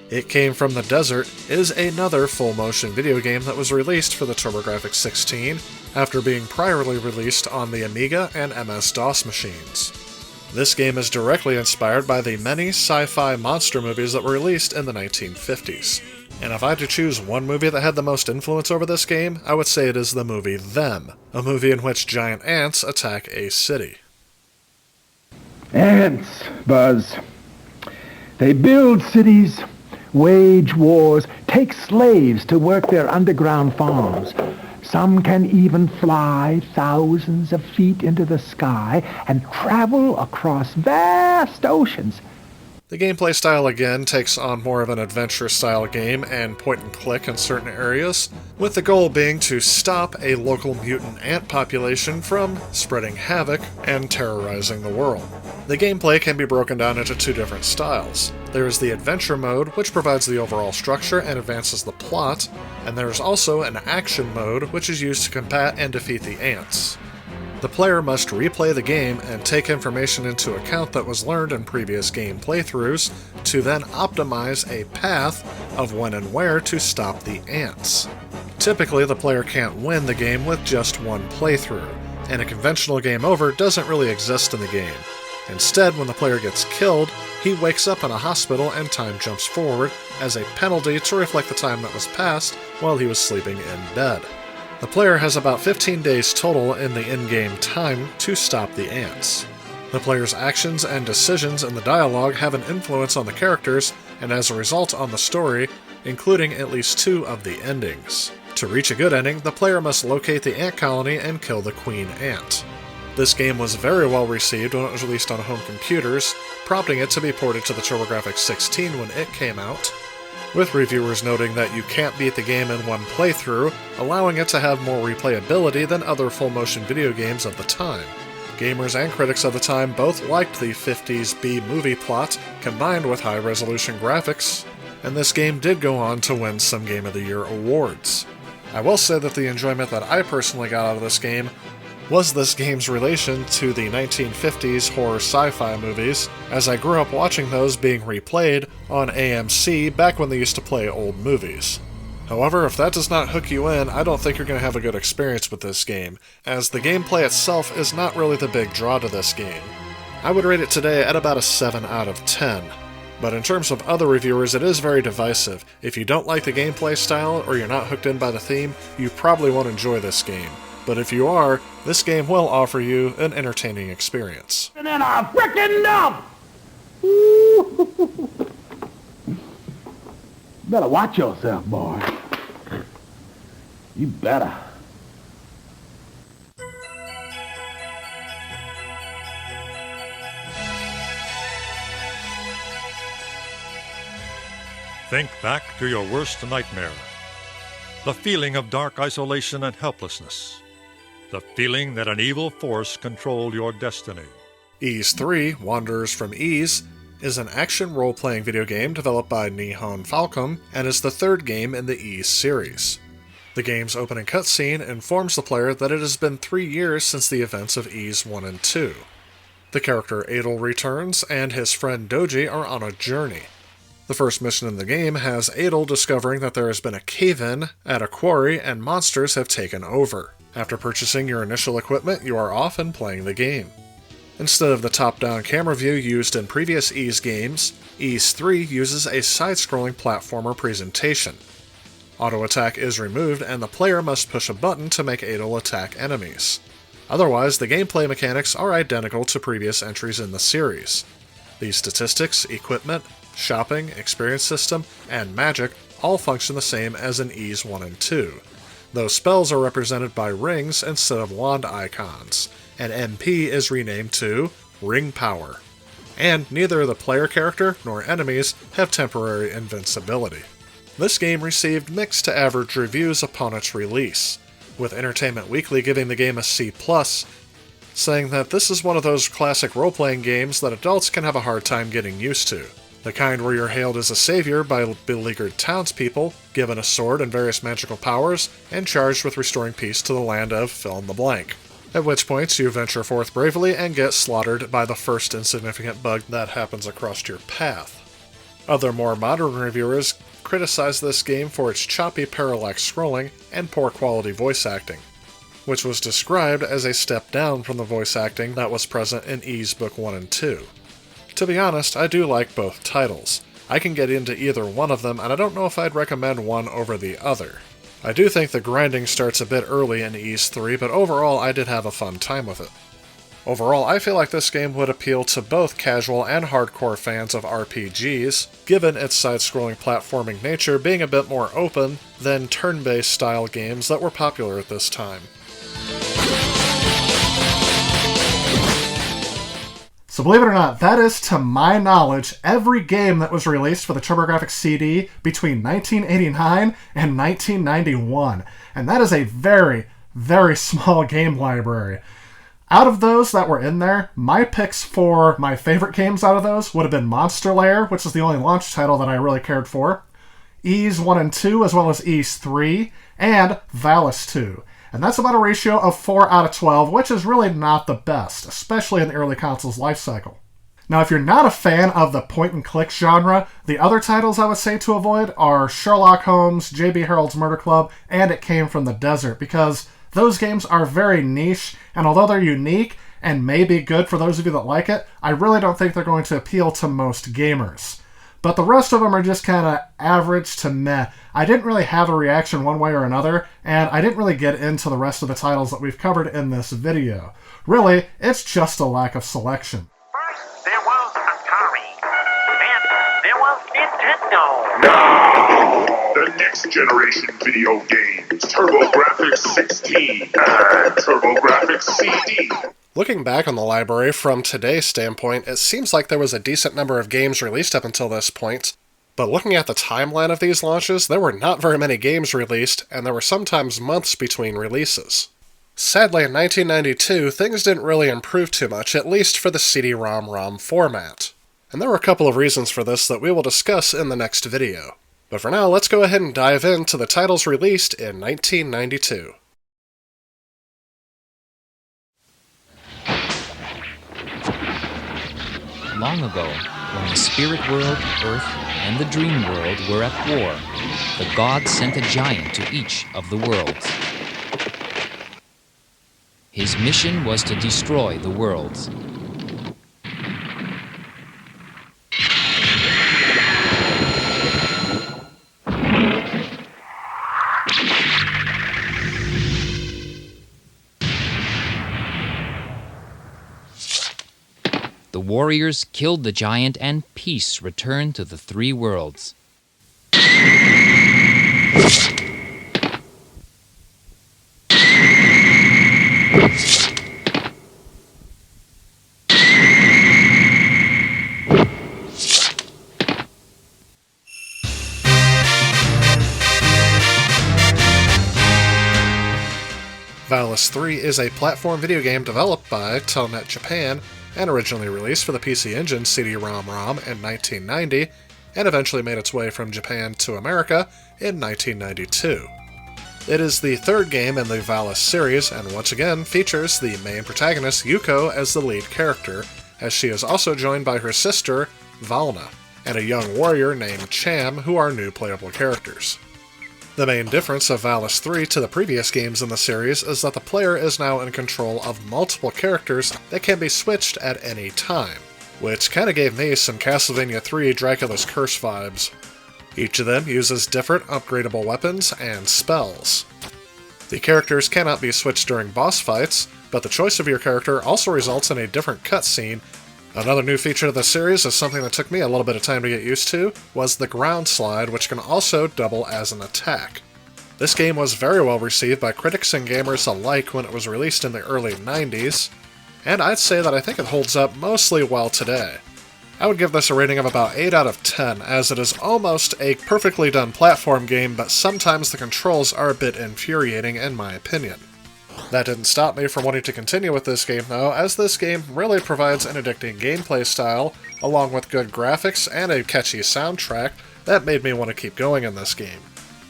Speaker 2: It Came From the Desert is another full-motion video game that was released for the Turbografx 16 after being priorly released on the Amiga and MS-DOS machines. This game is directly inspired by the many sci-fi monster movies that were released in the 1950s. And if I had to choose one movie that had the most influence over this game, I would say it is the movie Them, a movie in which giant ants attack a city.
Speaker 13: Ants, Buzz. They build cities, wage wars, take slaves to work their underground farms. Some can even fly thousands of feet into the sky and travel across vast oceans.
Speaker 2: The gameplay style again takes on more of an adventure-style game and point-and-click in certain areas, with the goal being to stop a local mutant ant population from spreading havoc and terrorizing the world. The gameplay can be broken down into two different styles. There is the adventure mode, which provides the overall structure and advances the plot, and there is also an action mode, which is used to combat and defeat the ants. The player must replay the game and take information into account that was learned in previous game playthroughs to then optimize a path of when and where to stop the ants. Typically, the player can't win the game with just one playthrough, and a conventional game over doesn't really exist in the game. Instead, when the player gets killed, he wakes up in a hospital and time jumps forward as a penalty to reflect the time that was passed while he was sleeping in bed. The player has about 15 days total in the in-game time to stop the ants. The player's actions and decisions in the dialogue have an influence on the characters, and as a result on the story, including at least 2 of the endings. To reach a good ending, the player must locate the ant colony and kill the queen ant. This game was very well received when it was released on home computers, prompting it to be ported to the Turbografx 16 when it came out, with reviewers noting that you can't beat the game in one playthrough, allowing it to have more replayability than other full-motion video games of the time. Gamers and critics of the time both liked the 50s B-movie plot, combined with high-resolution graphics, and this game did go on to win some Game of the Year awards. I will say that the enjoyment that I personally got out of this game was this game's relation to the 1950s horror sci-fi movies, as I grew up watching those being replayed on AMC back when they used to play old movies. However, if that does not hook you in, I don't think you're going to have a good experience with this game, as the gameplay itself is not really the big draw to this game. I would rate it today at about a 7 out of 10. But in terms of other reviewers, it is very divisive. If you don't like the gameplay style, or you're not hooked in by the theme, you probably won't enjoy this game. But if you are, this game will offer you an entertaining experience.
Speaker 13: And then a frickin' dump! Better watch yourself, boy. You better.
Speaker 14: Think back to your worst nightmare. The feeling of dark isolation and helplessness. The feeling that an evil force controlled your destiny.
Speaker 2: Ys 3, Wanderers from Ys, is an action role-playing video game developed by Nihon Falcom and is the third game in the Ys series. The game's opening cutscene informs the player that it has been 3 years since the events of Ys 1 and 2. The character Adel returns, and his friend Doji are on a journey. The first mission in the game has Adel discovering that there has been a cave-in at a quarry and monsters have taken over. After purchasing your initial equipment, you are off and playing the game. Instead of the top-down camera view used in previous Ys games, Ys 3 uses a side-scrolling platformer presentation. Auto-attack is removed and the player must push a button to make Adel attack enemies. Otherwise, the gameplay mechanics are identical to previous entries in the series. The statistics, equipment, shopping, experience system, and magic all function the same as in Ys 1 and 2, though spells are represented by rings instead of wand icons, and MP is renamed to Ring Power. And neither the player character nor enemies have temporary invincibility. This game received mixed to average reviews upon its release, with Entertainment Weekly giving the game a C+, saying that this is one of those classic role-playing games that adults can have a hard time getting used to. The kind where you're hailed as a savior by beleaguered townspeople, given a sword and various magical powers, and charged with restoring peace to the land of fill-in-the-blank. At which points you venture forth bravely and get slaughtered by the first insignificant bug that happens across your path. Other more modern reviewers criticize this game for its choppy parallax scrolling and poor quality voice acting, which was described as a step down from the voice acting that was present in Ys Book 1 and 2. To be honest, I do like both titles. I can get into either one of them, and I don't know if I'd recommend one over the other. I do think the grinding starts a bit early in Ys 3, but overall I did have a fun time with it. Overall, I feel like this game would appeal to both casual and hardcore fans of RPGs, given its side-scrolling platforming nature being a bit more open than turn-based style games that were popular at this time.
Speaker 3: So believe it or not, that is, to my knowledge, every game that was released for the Turbografx CD between 1989 and 1991. And that is a very, very small game library. Out of those that were in there, my picks for my favorite games out of those would have been Monster Lair, which is the only launch title that I really cared for, Ys 1 and 2, as well as Ys 3, and Valis 2. And that's about a ratio of 4 out of 12, which is really not the best, especially in the early console's life cycle. Now, if you're not a fan of the point-and-click genre, the other titles I would say to avoid are Sherlock Holmes, J.B. Harold's Murder Club, and It Came from the Desert, because those games are very niche, and although they're unique and may be good for those of you that like it, I really don't think they're going to appeal to most gamers. But the rest of them are just kind of average to meh. I didn't really have a reaction one way or another, and I didn't really get into the rest of the titles that we've covered in this video. Really, it's just a lack of selection.
Speaker 15: First, there was Atari. Then there was Nintendo.
Speaker 16: Now, the next generation video games, Turbografx 16 and Turbografx CD.
Speaker 2: Looking back on the library from today's standpoint, it seems like there was a decent number of games released up until this point, but looking at the timeline of these launches, there were not very many games released, and there were sometimes months between releases. Sadly, in 1992, things didn't really improve too much, at least for the CD-ROM format. And there were a couple of reasons for this that we will discuss in the next video. But for now, let's go ahead and dive into the titles released in 1992.
Speaker 17: Long ago, when the spirit world, Earth, and the dream world were at war, the gods sent a giant to each of the worlds. His mission was to destroy the worlds. The warriors killed the giant and peace returned to the three worlds.
Speaker 2: Valis 3 is a platform video game developed by Telnet Japan and originally released for the PC Engine CD-ROM in 1990, and eventually made its way from Japan to America in 1992. It is the third game in the Valis series, and once again features the main protagonist Yuko as the lead character, as she is also joined by her sister, Valna, and a young warrior named Cham, who are new playable characters. The main difference of Valis 3 to the previous games in the series is that the player is now in control of multiple characters that can be switched at any time, which kinda gave me some Castlevania 3 Dracula's Curse vibes. Each of them uses different upgradable weapons and spells. The characters cannot be switched during boss fights, but the choice of your character also results in a different cutscene. Another new feature of the series is something that took me a little bit of time to get used to, was the ground slide, which can also double as an attack. This game was very well received by critics and gamers alike when it was released in the early 90s, and I'd say that I think it holds up mostly well today. I would give this a rating of about 8 out of 10, as it is almost a perfectly done platform game, but sometimes the controls are a bit infuriating in my opinion. That didn't stop me from wanting to continue with this game though, as this game really provides an addicting gameplay style, along with good graphics and a catchy soundtrack that made me want to keep going in this game.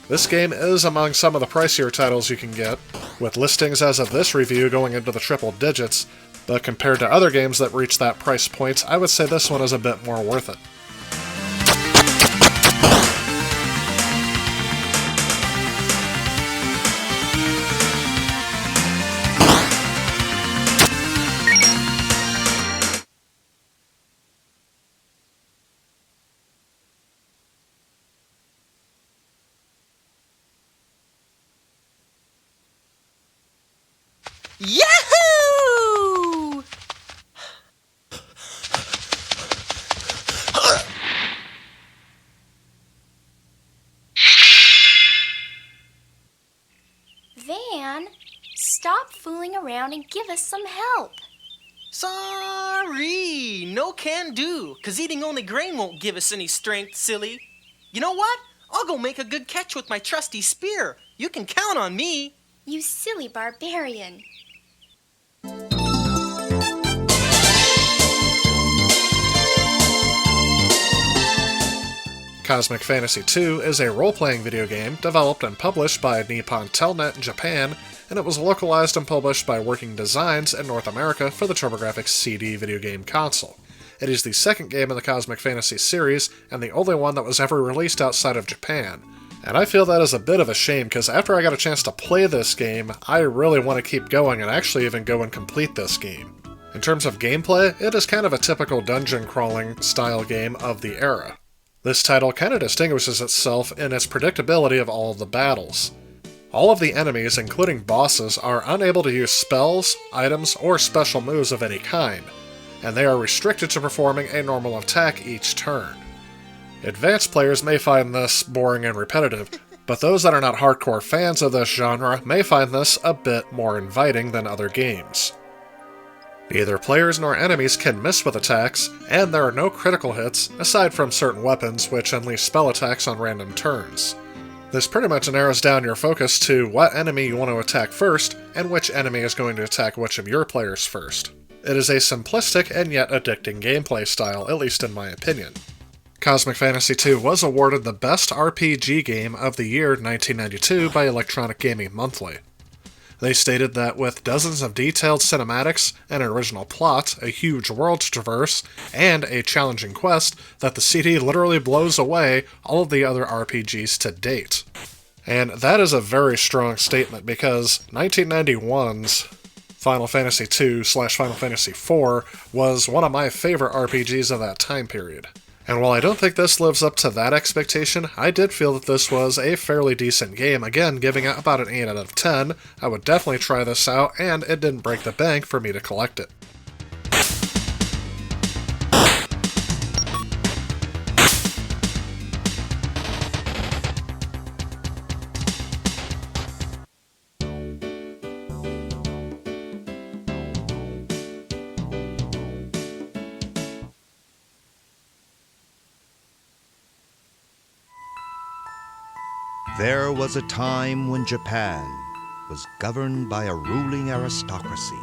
Speaker 2: This game is among some of the pricier titles you can get, with listings as of this review going into the triple digits, but compared to other games that reach that price point, I would say this one is a bit more worth it.
Speaker 18: Yahoo!
Speaker 19: Van, stop fooling around and give us some help.
Speaker 18: Sorry, no can do, 'cause eating only grain won't give us any strength, silly. You know what? I'll go make a good catch with my trusty spear. You can count on me.
Speaker 19: You silly barbarian.
Speaker 2: Cosmic Fantasy II is a role-playing video game developed and published by Nippon Telnet in Japan, and it was localized and published by Working Designs in North America for the Turbografx CD video game console. It is the second game in the Cosmic Fantasy series, and the only one that was ever released outside of Japan. And I feel that is a bit of a shame, because after I got a chance to play this game, I really want to keep going and actually even go and complete this game. In terms of gameplay, it is kind of a typical dungeon crawling style game of the era. This title kind of distinguishes itself in its predictability of all of the battles. All of the enemies, including bosses, are unable to use spells, items, or special moves of any kind, and they are restricted to performing a normal attack each turn. Advanced players may find this boring and repetitive, but those that are not hardcore fans of this genre may find this a bit more inviting than other games. Neither players nor enemies can miss with attacks, and there are no critical hits, aside from certain weapons which unleash spell attacks on random turns. This pretty much narrows down your focus to what enemy you want to attack first, and which enemy is going to attack which of your players first. It is a simplistic and yet addicting gameplay style, at least in my opinion. Cosmic Fantasy II was awarded the Best RPG Game of the Year 1992 by Electronic Gaming Monthly. They stated that with dozens of detailed cinematics, an original plot, a huge world to traverse, and a challenging quest, that the CD literally blows away all of the other RPGs to date. And that is a very strong statement, because 1991's Final Fantasy II/Final Fantasy IV was one of my favorite RPGs of that time period. And while I don't think this lives up to that expectation, I did feel that this was a fairly decent game, again giving it about an 8 out of 10. I would definitely try this out, and it didn't break the bank for me to collect it.
Speaker 20: There was a time when Japan, was governed by a ruling aristocracy.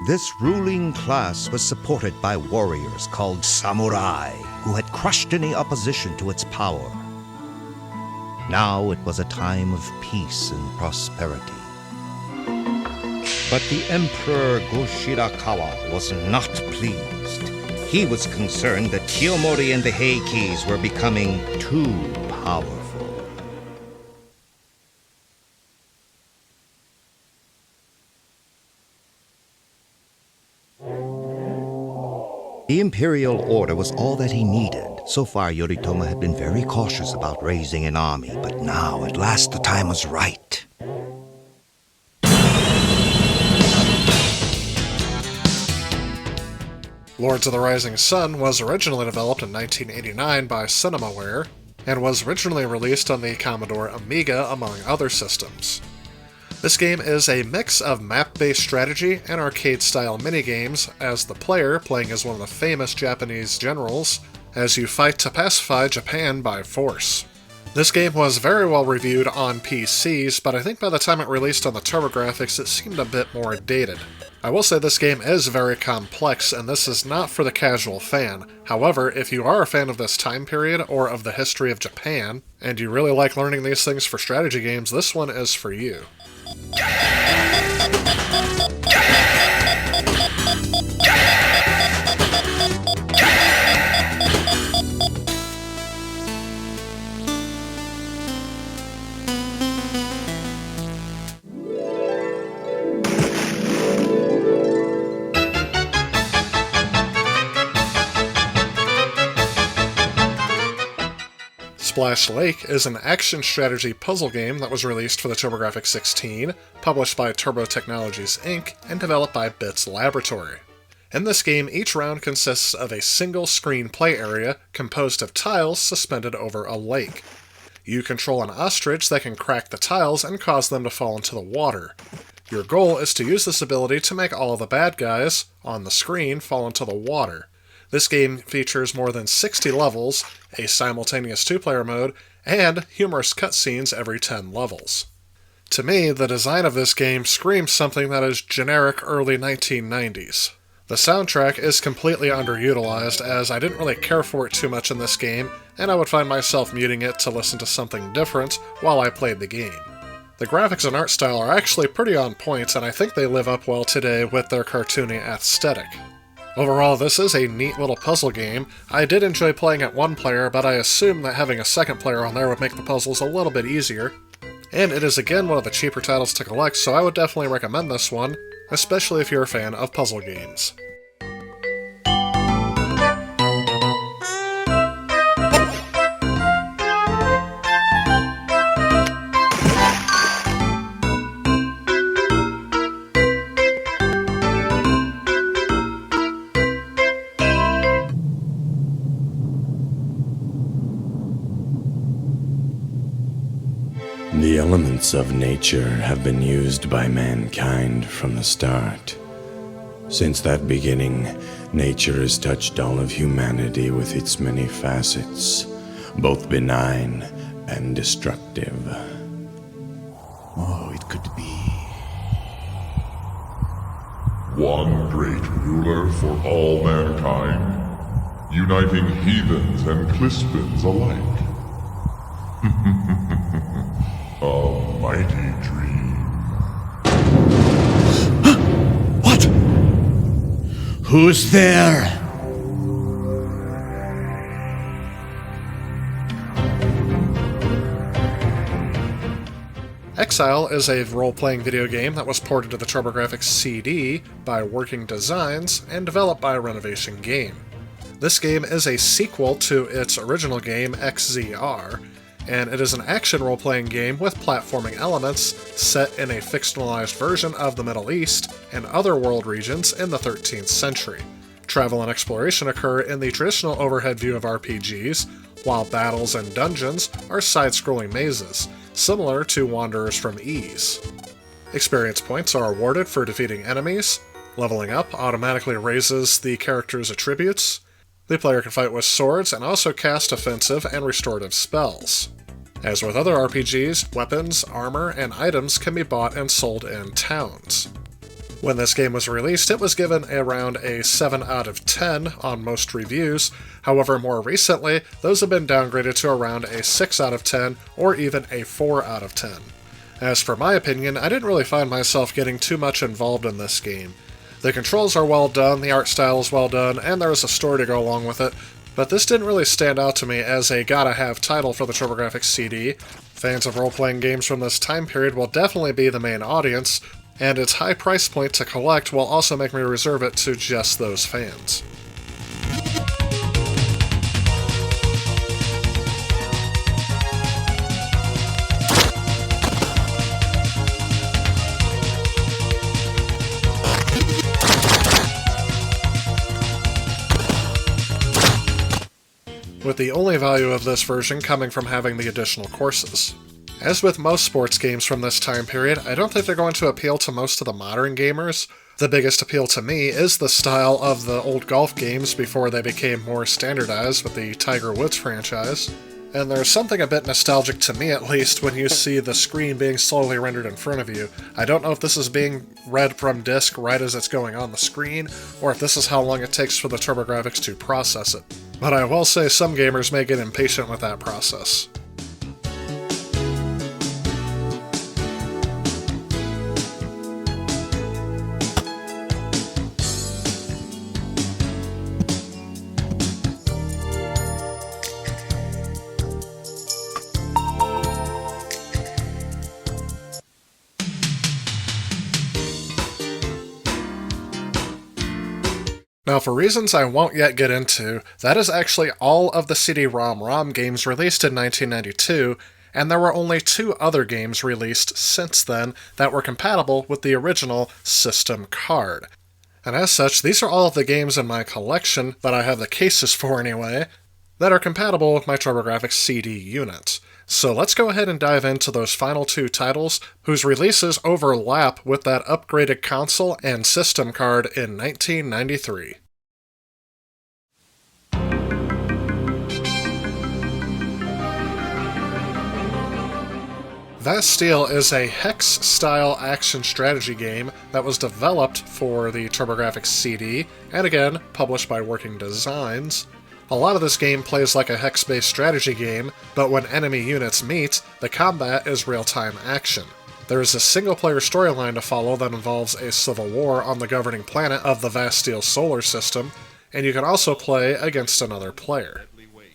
Speaker 20: This ruling class was supported by warriors called samurai, who had crushed any opposition to its power. Now it was a time of peace and prosperity. But the Emperor Go-Shirakawa was not pleased. He was concerned that Kiyomori and the Heikis were becoming too powerful. The imperial order was all that he needed. So far, Yoritomo had been very cautious about raising an army, but now, at last, the time was right.
Speaker 2: Lords of the Rising Sun was originally developed in 1989 by Cinemaware, and was originally released on the Commodore Amiga, among other systems. This game is a mix of map-based strategy and arcade-style minigames, as the player, playing as one of the famous Japanese generals, as you fight to pacify Japan by force. This game was very well reviewed on PCs, but I think by the time it released on the Turbografx, it seemed a bit more dated. I will say this game is very complex, and this is not for the casual fan. However, if you are a fan of this time period, or of the history of Japan, and you really like learning these things for strategy games, this one is for you. Splash Lake is an action strategy puzzle game that was released for the Turbografx 16, published by Turbo Technologies Inc., and developed by Bits Laboratory. In this game, each round consists of a single screen play area composed of tiles suspended over a lake. You control an ostrich that can crack the tiles and cause them to fall into the water. Your goal is to use this ability to make all the bad guys on the screen fall into the water. This game features more than 60 levels, a simultaneous two-player mode, and humorous cutscenes every 10 levels. To me, the design of this game screams something that is generic early 1990s. The soundtrack is completely underutilized, as I didn't really care for it too much in this game, and I would find myself muting it to listen to something different while I played the game. The graphics and art style are actually pretty on point, and I think they live up well today with their cartoony aesthetic. Overall, this is a neat little puzzle game. I did enjoy playing it one player, but I assume that having a second player on there would make the puzzles a little bit easier. And it is again one of the cheaper titles to collect, so I would definitely recommend this one, especially if you're a fan of puzzle games.
Speaker 21: The elements of nature have been used by mankind from the start. Since that beginning, nature has touched all of humanity with its many facets, both benign and destructive. Oh, it could be.
Speaker 16: One great ruler for all mankind, uniting heathens and Clispins alike. A mighty dream.
Speaker 21: What? Who's there?
Speaker 2: Exile is a role-playing video game that was ported to the Turbografx CD by Working Designs and developed by Renovation Game. This game is a sequel to its original game XZR, and it is an action role-playing game with platforming elements set in a fictionalized version of the Middle East and other world regions in the 13th century. Travel and exploration occur in the traditional overhead view of RPGs, while battles and dungeons are side-scrolling mazes, similar to Wanderers from Ys. Experience points are awarded for defeating enemies. Leveling up automatically raises the character's attributes. The player can fight with swords and also cast offensive and restorative spells. As with other RPGs, weapons, armor, and items can be bought and sold in towns. When this game was released, it was given around a 7 out of 10 on most reviews. However, more recently, those have been downgraded to around a 6 out of 10 or even a 4 out of 10. As for my opinion, I didn't really find myself getting too much involved in this game. The controls are well done, the art style is well done, and there is a story to go along with it, but this didn't really stand out to me as a gotta-have title for the Turbografx CD. Fans of role-playing games from this time period will definitely be the main audience, and its high price point to collect will also make me reserve it to just those fans. With the only value of this version coming from having the additional courses. As with most sports games from this time period, I don't think they're going to appeal to most of the modern gamers. The biggest appeal to me is the style of the old golf games before they became more standardized with the Tiger Woods franchise. And there's something a bit nostalgic to me at least when you see the screen being slowly rendered in front of you. I don't know if this is being read from disk right as it's going on the screen, or if this is how long it takes for the Turbografx to process it. But I will say some gamers may get impatient with that process. Now, for reasons I won't yet get into, that is actually all of the CD-ROM2 games released in 1992, and there were only 2 other games released since then that were compatible with the original system card. And as such, these are all of the games in my collection, that I have the cases for anyway, that are compatible with my Turbografx CD unit. So let's go ahead and dive into those final 2 titles, whose releases overlap with that upgraded console and system card in 1993. Vasteel is a hex-style action strategy game that was developed for the Turbografx CD, and again, published by Working Designs. A lot of this game plays like a hex-based strategy game, but when enemy units meet, the combat is real-time action. There is a single-player storyline to follow that involves a civil war on the governing planet of the Vasteel solar system, and you can also play against another player.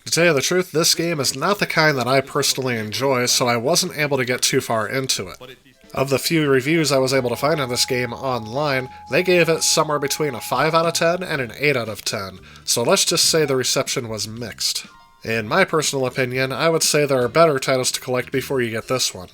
Speaker 2: To tell you the truth, this game is not the kind that I personally enjoy, so I wasn't able to get too far into it. Of the few reviews I was able to find on this game online, they gave it somewhere between a 5 out of 10 and an 8 out of 10, so let's just say the reception was mixed. In my personal opinion, I would say there are better titles to collect before you get this one.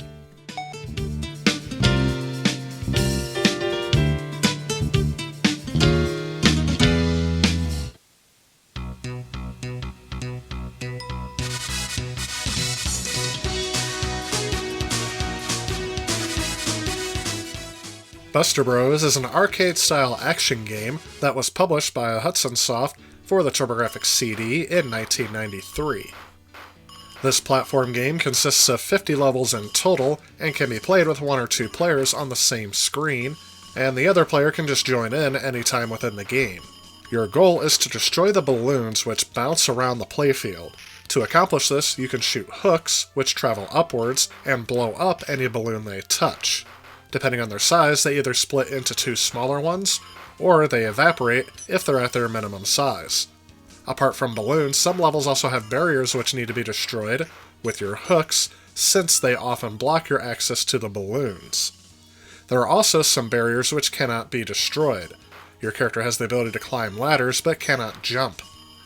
Speaker 2: Buster Bros is an arcade-style action game that was published by Hudson Soft for the Turbografx CD in 1993. This platform game consists of 50 levels in total and can be played with 1 or 2 players on the same screen, and the other player can just join in anytime within the game. Your goal is to destroy the balloons which bounce around the playfield. To accomplish this, you can shoot hooks, which travel upwards, and blow up any balloon they touch. Depending on their size, they either split into 2 smaller ones, or they evaporate if they're at their minimum size. Apart from balloons, some levels also have barriers which need to be destroyed with your hooks, since they often block your access to the balloons. There are also some barriers which cannot be destroyed. Your character has the ability to climb ladders, but cannot jump.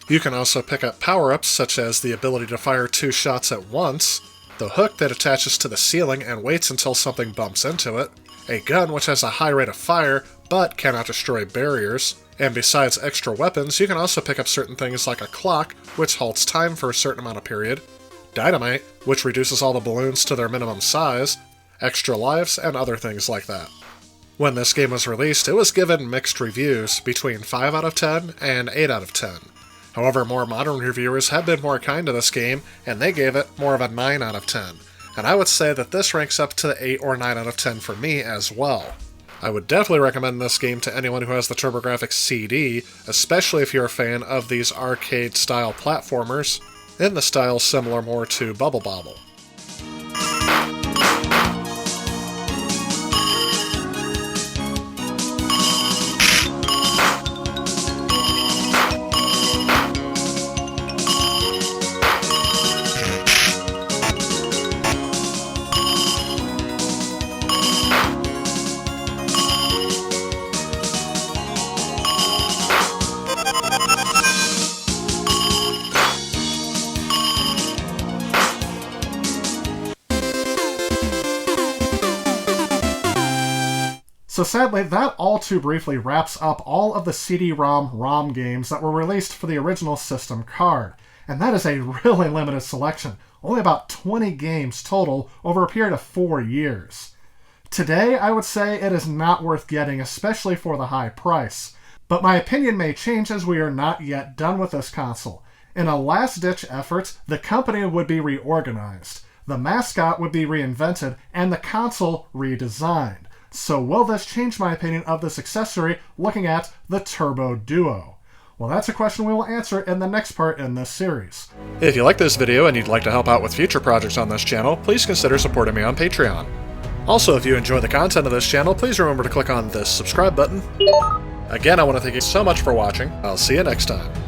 Speaker 2: You can also pick up power-ups, such as the ability to fire 2 shots at once, the hook that attaches to the ceiling and waits until something bumps into it, a gun which has a high rate of fire but cannot destroy barriers, and besides extra weapons, you can also pick up certain things like a clock, which halts time for a certain amount of period, dynamite, which reduces all the balloons to their minimum size, extra lives, and other things like that. When this game was released, it was given mixed reviews, between 5 out of 10 and 8 out of 10. However, more modern reviewers have been more kind to this game, and they gave it more of a 9 out of 10. And I would say that this ranks up to the 8 or 9 out of 10 for me as well. I would definitely recommend this game to anyone who has the Turbografx CD, especially if you're a fan of these arcade-style platformers, in the style similar more to Bubble Bobble.
Speaker 3: So sadly, that all too briefly wraps up all of the CD-ROM games that were released for the original system card. And that is a really limited selection, only about 20 games total over a period of 4 years. Today, I would say it is not worth getting, especially for the high price. But my opinion may change as we are not yet done with this console. In a last-ditch effort, the company would be reorganized, the mascot would be reinvented, and the console redesigned. So will this change my opinion of this accessory looking at the TurboDuo? Well, that's a question we will answer in the next part in this series.
Speaker 2: If you like this video and you'd like to help out with future projects on this channel, please consider supporting me on Patreon. Also, if you enjoy the content of this channel, please remember to click on this subscribe button. Again, I want to thank you so much for watching. I'll see you next time.